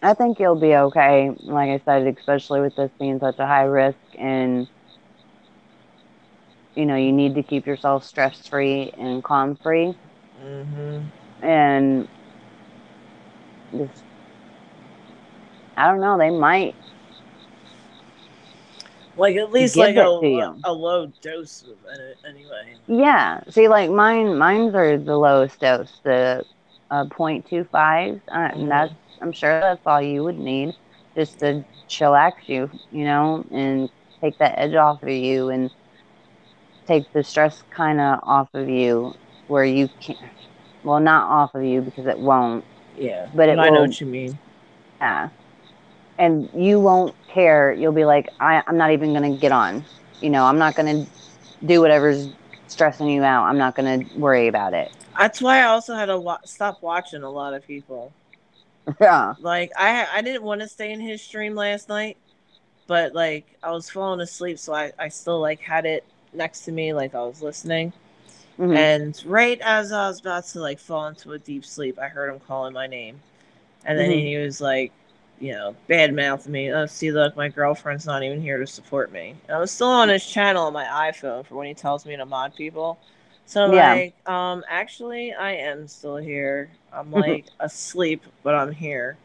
I think you'll be okay. Like I said, especially with this being such a high risk, and you need to keep yourself stress free and calm free, Hmm. and just I don't know. They might Like at least like give it to you. a low dose of it anyway. Yeah. See, like mine's are the lowest dose, the 0.25. And Hmm. I'm sure that's all you would need just to chillax you, and take that edge off of you and take the stress kind of off of you where you can't, well, not off of you because it won't, Yeah, but but it I know will, what you mean. yeah. And you won't care. You'll be like, I'm not even going to get on. I'm not going to do whatever's stressing you out. I'm not going to worry about it. That's why I also had to stop watching a lot of people. Yeah. Like I didn't want to stay in his stream last night, but like I was falling asleep, so I still like had it next to me, like I was listening. hmm And right as I was about to like fall into a deep sleep, I heard him calling my name. And then hmm he was like, bad mouthing me. Oh, see, look, my girlfriend's not even here to support me. And I was still on his channel on my iPhone for when he tells me to mod people. So I'm Yeah. like, actually, I am still here. I'm like asleep, but I'm here.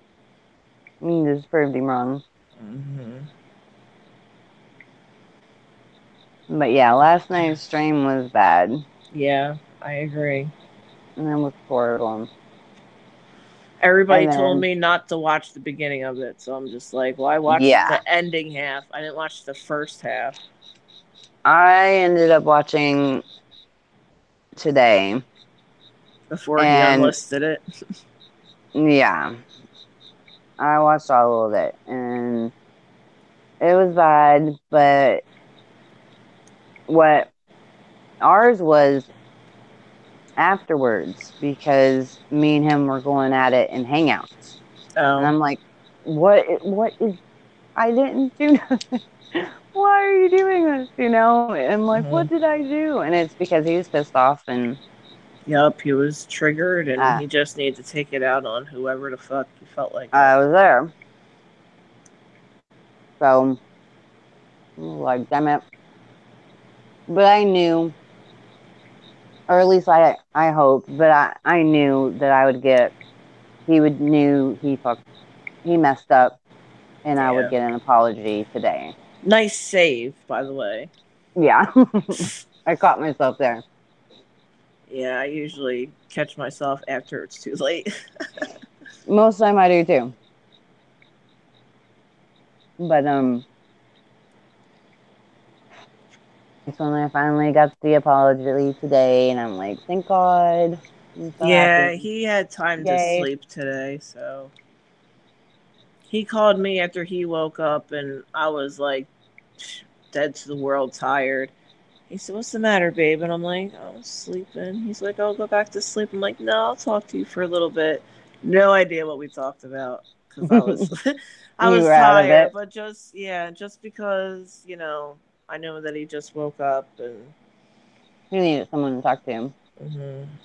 You just proved him wrong. Hmm. But yeah, last night's stream was bad. And Yeah, I agree. it was horrible. Everybody And told then, me not to watch the beginning of it, so I'm just like, well, I watched yeah, the ending half. I didn't watch the first half I ended up watching today. before he And unlisted it. yeah, I watched all of it. And it was bad. But what ours was afterwards because me and him were going at it in Hangouts. And Oh. I'm like, what is, I didn't do nothing. Why are you doing this? And like, Hmm. what did I do? And it's because he was pissed off, and Yup, he was triggered and uh, he just needed to take it out on whoever the fuck he felt like it. I was there. So I was like, damn it. But I knew, or at least I hoped, but I knew that I would get, he would knew he messed up, and I would Yeah. get an apology today. Nice save, by the way. Yeah. I caught myself there. Yeah, I usually catch myself after it's too late. Most of the time I do too. But it's when I finally got the apology today, and I'm like, thank God. I'm so Yeah, happy. he had time to Yay. sleep today, so he called me after he woke up and I was like dead to the world tired. He said, "What's the matter, babe?" And I'm like, "I was sleeping." He's like, "I'll go back to sleep." I'm like, "No, I'll talk to you for a little bit." No idea what we talked about because I was, I You was were out of tired. it. But just yeah, just because I know that he just woke up You needed someone to talk to.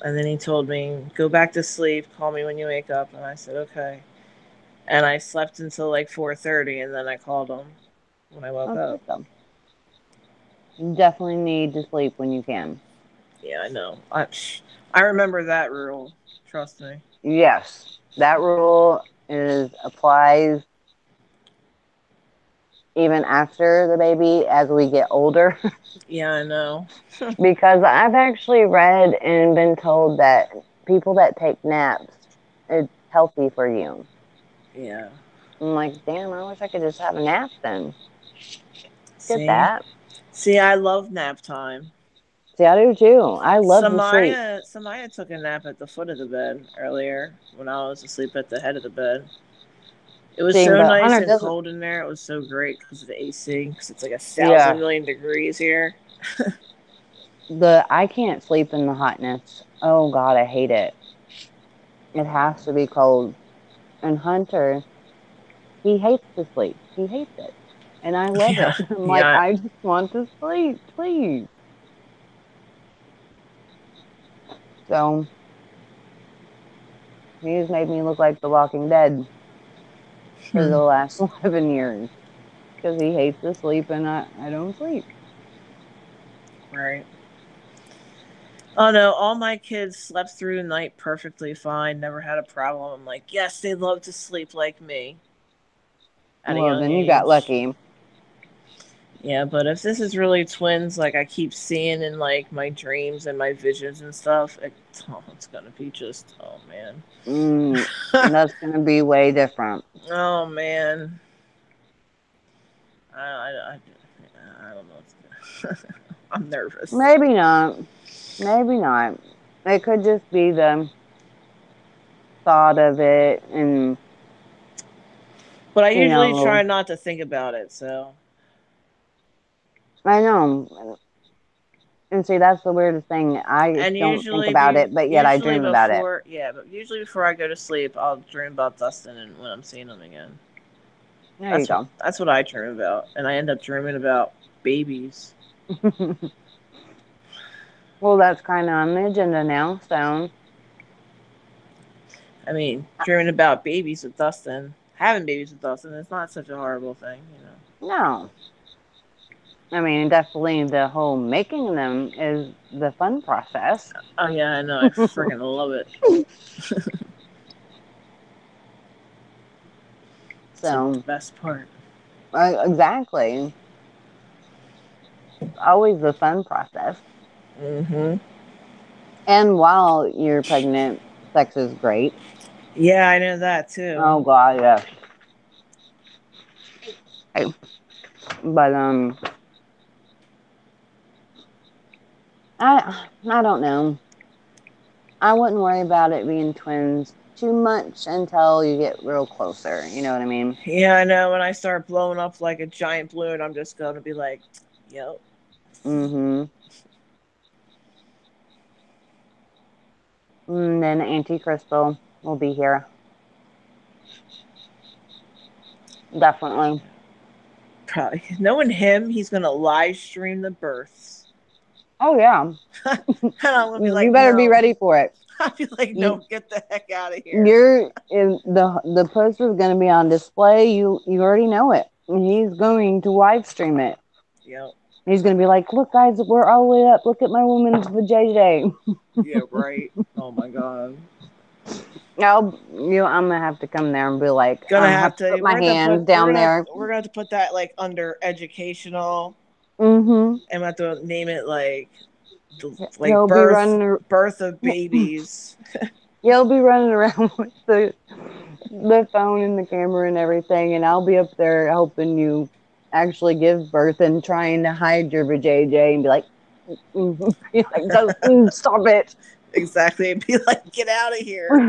and then he told me, "Go back to sleep. Call me when you wake up." And I said, "Okay." And I slept until like 4:30, and then I called him when I woke That's up. good though. You definitely need to sleep when you can. Yeah, I know. I remember that rule. Trust me. Yes, that rule is applies even after the baby as we get older. Yeah, I know. Because I've actually read and been told that people that take naps, it's healthy for you. Yeah. I'm like, damn, I wish I could just have a nap then. Get See? that. See, I love nap time. See, I do too. I love to sleep. Samaya took a nap at the foot of the bed earlier when I was asleep at the head of the bed. It was See, so but nice Hunter and doesn't. cold in there. It was so great because of the AC. Because it's like 1,000 Yeah, million degrees here. I can't sleep in the hotness. Oh God, I hate it. It has to be cold. And Hunter, he hates to sleep. He hates it, and I love Yeah, it. I'm like, yeah. I just want to sleep, please. So he's made me look like The Walking Dead for Hmm. the last 11 years because he hates to sleep, and I don't sleep. Right. Oh no, all my kids slept through the night perfectly fine. Never had a problem. I'm like, yes, they love to sleep like me at a Well, young then you got age. lucky. Yeah, but if this is really twins, like I keep seeing in like my dreams and my visions and stuff, it's gonna be just oh man, Mm, that's gonna be way different. oh man, I don't know. I'm nervous. Maybe not. Maybe not. It could just be the thought of it, and But I you usually know, try not to think about it. So, I know. And see, that's the weirdest thing. I and don't think about it, but yet I dream about it. but usually before I go to sleep, I'll dream about Dustin and when I'm seeing him again. There you go. That's what I dream about, and I end up dreaming about babies. Well, that's kind of on the agenda now. So, I mean, dreaming about babies with Dustin, having babies with Dustin, it's not such a horrible thing, you know. no. I mean, definitely the whole making them is the fun process. Oh yeah, I know. I freaking love it. It's like the So, best part. exactly. Always the fun process. Mm-hmm. And while you're pregnant, sex is great. Yeah, I know that too. Oh, God, yeah. But, I don't know. I wouldn't worry about it being twins too much until you get real closer. You know what I mean? Yeah, I know. When I start blowing up like a giant balloon, I'm just gonna be like, "Yep." Mm-hmm. And then Auntie Crystal will be here. Definitely. Probably knowing him, he's gonna live stream the births, Oh, yeah. and I'm gonna be You like, better be "No." ready for it. I'll be like, You, "No, get the heck out of here." you're in the poster is going to be on display. You already know it. He's going to live stream it. Yep. He's going to be like, "Look, guys, we're all the way up. Look at my woman's vajayjay." Yeah. Right. Oh my god. I'm gonna have to come there and be like, Gonna have have to put to. my hands down there. We're gonna have to put that like under educational, Mm-hmm. and we have to name it like the like He'll be running. birth of babies. He'll be running around with the phone and the camera and everything, and I'll be up there helping you actually give birth and trying to hide your vajayjay and be like, be like, stop it. Exactly. And be like, get out of here.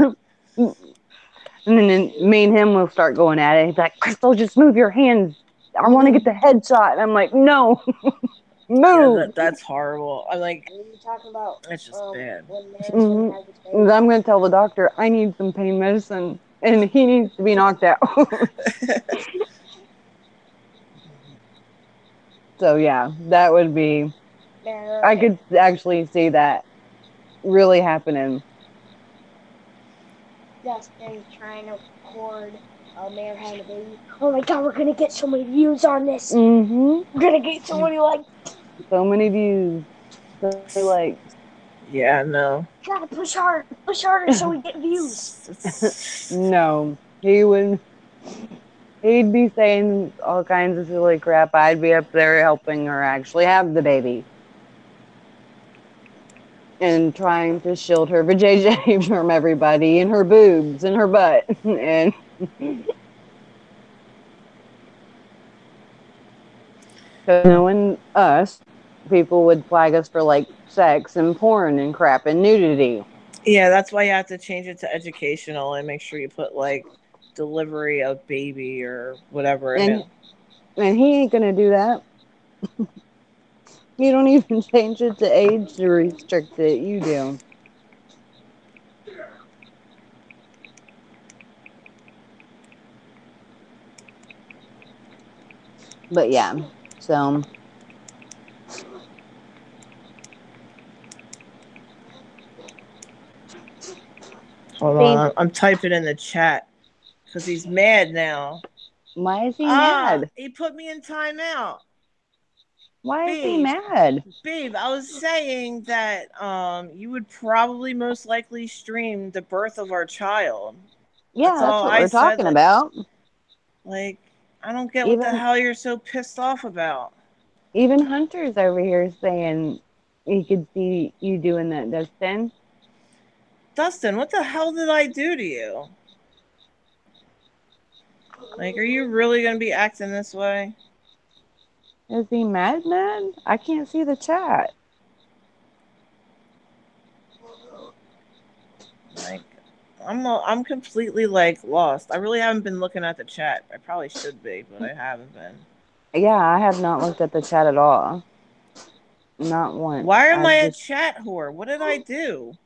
And then me and him will start going at it. He's like, Crystal, just move your hands. I want to get the headshot. And I'm like, no, Yeah, move. that's horrible. I'm like, What are you talking about? that's just bad. When Mary's gonna Mhm. have this And baby? I'm going to tell the doctor I need some pain medicine and he needs to be knocked out. So, yeah, that would be, I Mary, could actually see that really happening. Dustin trying to record Mary having a baby. Oh my god, we're gonna get so many views on this. Mm-hmm. We're gonna get so many likes. So many views. So many likes. Yeah, no. Gotta push harder so we get views. No, he'd be saying all kinds of silly crap. I'd be up there helping her actually have the baby and trying to shield her vajayjay from everybody and her boobs and her butt. And because knowing us, people would flag us for like sex and porn and crap and nudity. Yeah, that's why you have to change it to educational and make sure you put like delivery of baby or whatever. And he ain't gonna do that. You don't even change it to age to restrict it. You do. But yeah, so Hold see, on, I'm typing in the chat because he's mad now. why is he mad? He put me in timeout. Why is he Babe, mad? babe, I was saying that you would probably most likely stream the birth of our child. Yeah, That's that's all what I we're said. talking about. Like, I don't get what the Even hell you're so pissed off about. even Hunter's over here saying he could see you doing that, Dustin. Dustin, what the hell did I do to you? Like, are you really gonna be acting this way? Is he mad, mad? I can't see the chat. Like, I'm completely like lost. I really haven't been looking at the chat. I probably should be, but I haven't been. Yeah, I have not looked at the chat at all. Not once. Why am I a chat whore? What did I do?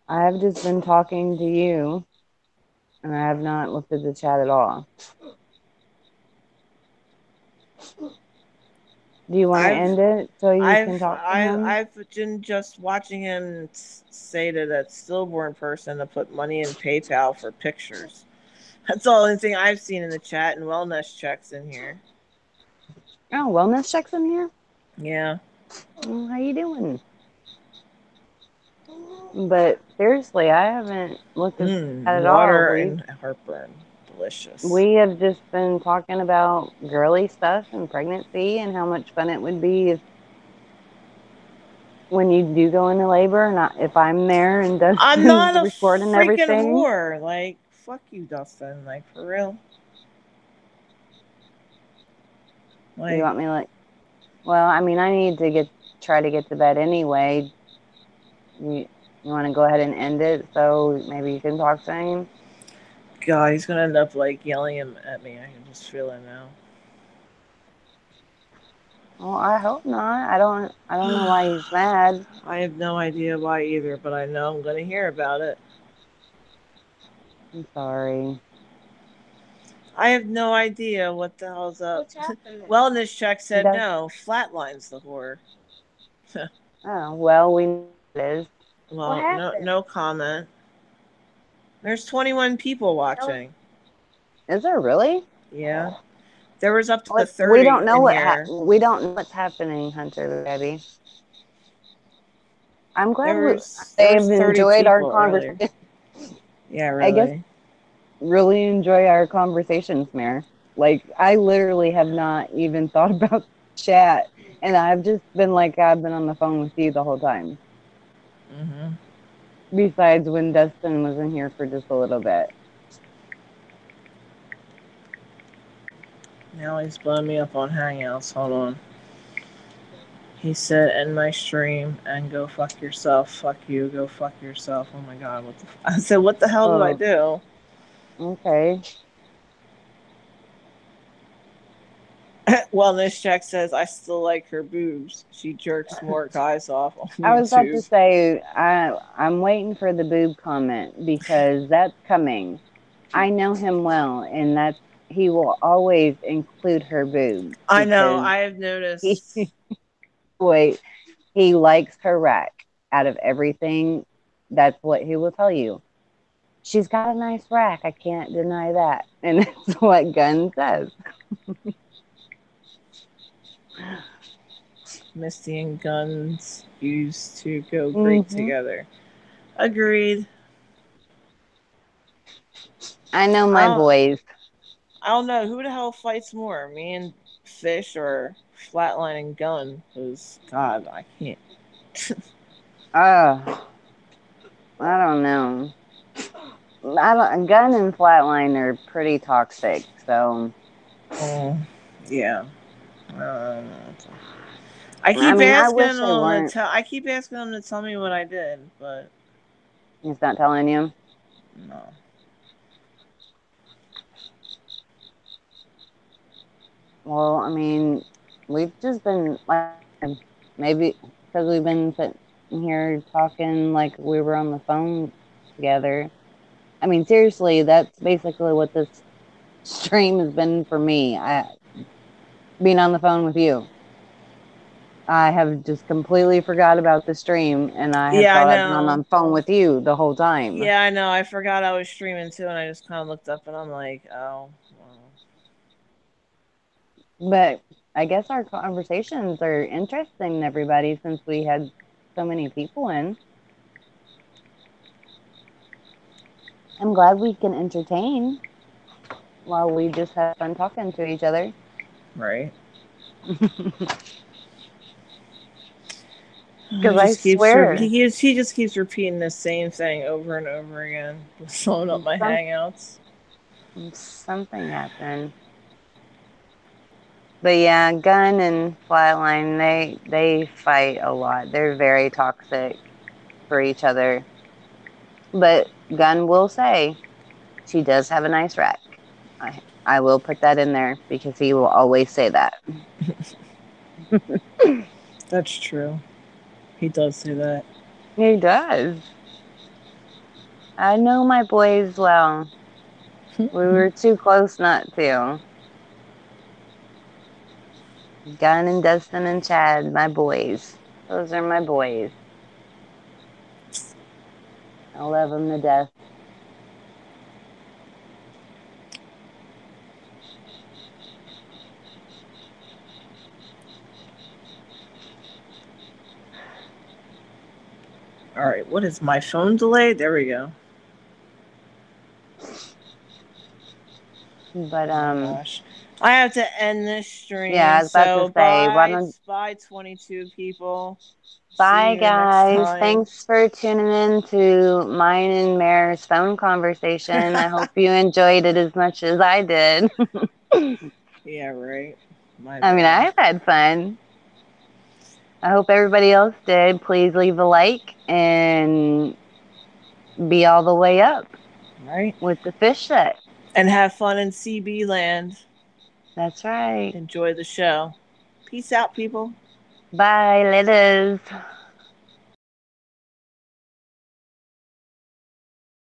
I've just been talking to you, and I have not looked at the chat at all. Do you want to I've end it so you I've can talk to I've him? I've been just watching him say to that stillborn person to put money in PayPal for pictures. That's the only thing I've seen in the chat and wellness checks in here. Oh, wellness checks in here. Yeah. How you doing? But seriously, I haven't looked at that at all. Water and heartburn. Delicious. We have just been talking about girly stuff and pregnancy and how much fun it would be if when you do go into labor, not if I'm there and I'm Dustin's not a recording freaking everything. whore. Like, fuck you, Dustin. Like, for real. You Like, want me like? Well, I mean, I need to try to get to bed anyway. You want to go ahead and end it so maybe you can talk to him? God, he's gonna end up like yelling at me. I can just feel it now. Well, I hope not. I don't know why he's mad. I have no idea why either, but I know I'm gonna hear about it. I'm sorry. I have no idea what the hell's up. What's happening? Wellness check said Does no. Flatlines the whore. Oh well, we know what it is. What Well, happened? no comment. There's 21 people No, watching. Is there really? Yeah, there was up to What we 30 don't know in what here. we don't know what's happening, Hunter baby. I'm glad There they've was 30 enjoyed our people earlier. conversation. Yeah, I guess really. really enjoy our conversations, Mare. Like I literally have not even thought about chat, and I've just been like I've been on the phone with you the whole time. Hmm. Besides when Dustin was in here for just a little bit. Now he's blowing me up on Hangouts. Hold on. He said, "End my stream and go fuck yourself. Fuck you. Go fuck yourself." Oh my god, what the? I said, "What the hell did I Oh, do?" okay. Wellness check says, "I still like her boobs. She jerks more guys off on I was about to YouTube." say I'm waiting for the boob comment because that's coming. I know him well, and that's he will always include her boobs I know. because I have he noticed. wait he likes her rack out of everything. That's what he will tell you. She's got a nice rack. I can't deny that, and that's what Gunn says. Misty and guns used to go great Hmm. together. Agreed. I know I my don't. boys. I don't know who the hell fights more, me and Fish or Flatline and Gun. Because God, I can't. Uh, I don't know. I don't. Gun and Flatline are pretty toxic, so Oh, yeah. Um, I I keep mean, I asking wish they them to weren't. tell. I keep asking them to tell me what I did, but He's not telling you. no. Well, I mean, we've just been, like I said, maybe because we've been sitting here talking like we were on the phone together. I mean, seriously, that's basically what this stream has been for me. Being on the phone with you. I have just completely forgot about the stream, and I have Yeah, I thought I've been on know. the phone with you the whole time. Yeah, I know. I forgot I was streaming too, and I just kind of looked up and I'm like, oh, well. But I guess our conversations are interesting, everybody, since we had so many people in. I'm glad we can entertain while we just have fun talking to each other. Right. Because He I just keeps swear, he just keeps repeating the same thing over and over again, blowing up my some, hangouts. something happened. But yeah, Gun and Flatline, they fight a lot. They're very toxic for each other. But Gun will say she does have a nice rack. I will put that in there because he will always say that. That's true. He does say that. He does. I know my boys well. We were too close not to. Gun and Dustin and Chad, my boys. Those are my boys. I love them to death. All right, what is my phone delayed? There we go. But Oh my gosh. I have to end this yeah, I stream. was about to So say, why bye, don't bye, 22 people. See bye you next guys. time. Thanks for tuning in to mine and Mare's phone conversation. I hope you enjoyed it as much as I did. Yeah, right. My I mean, bad. I've had fun. I hope everybody else did. Please leave a like and be all the way up Right. with the fish set. And have fun in CB land. That's right. Enjoy the show. Peace out, people. Bye, laters.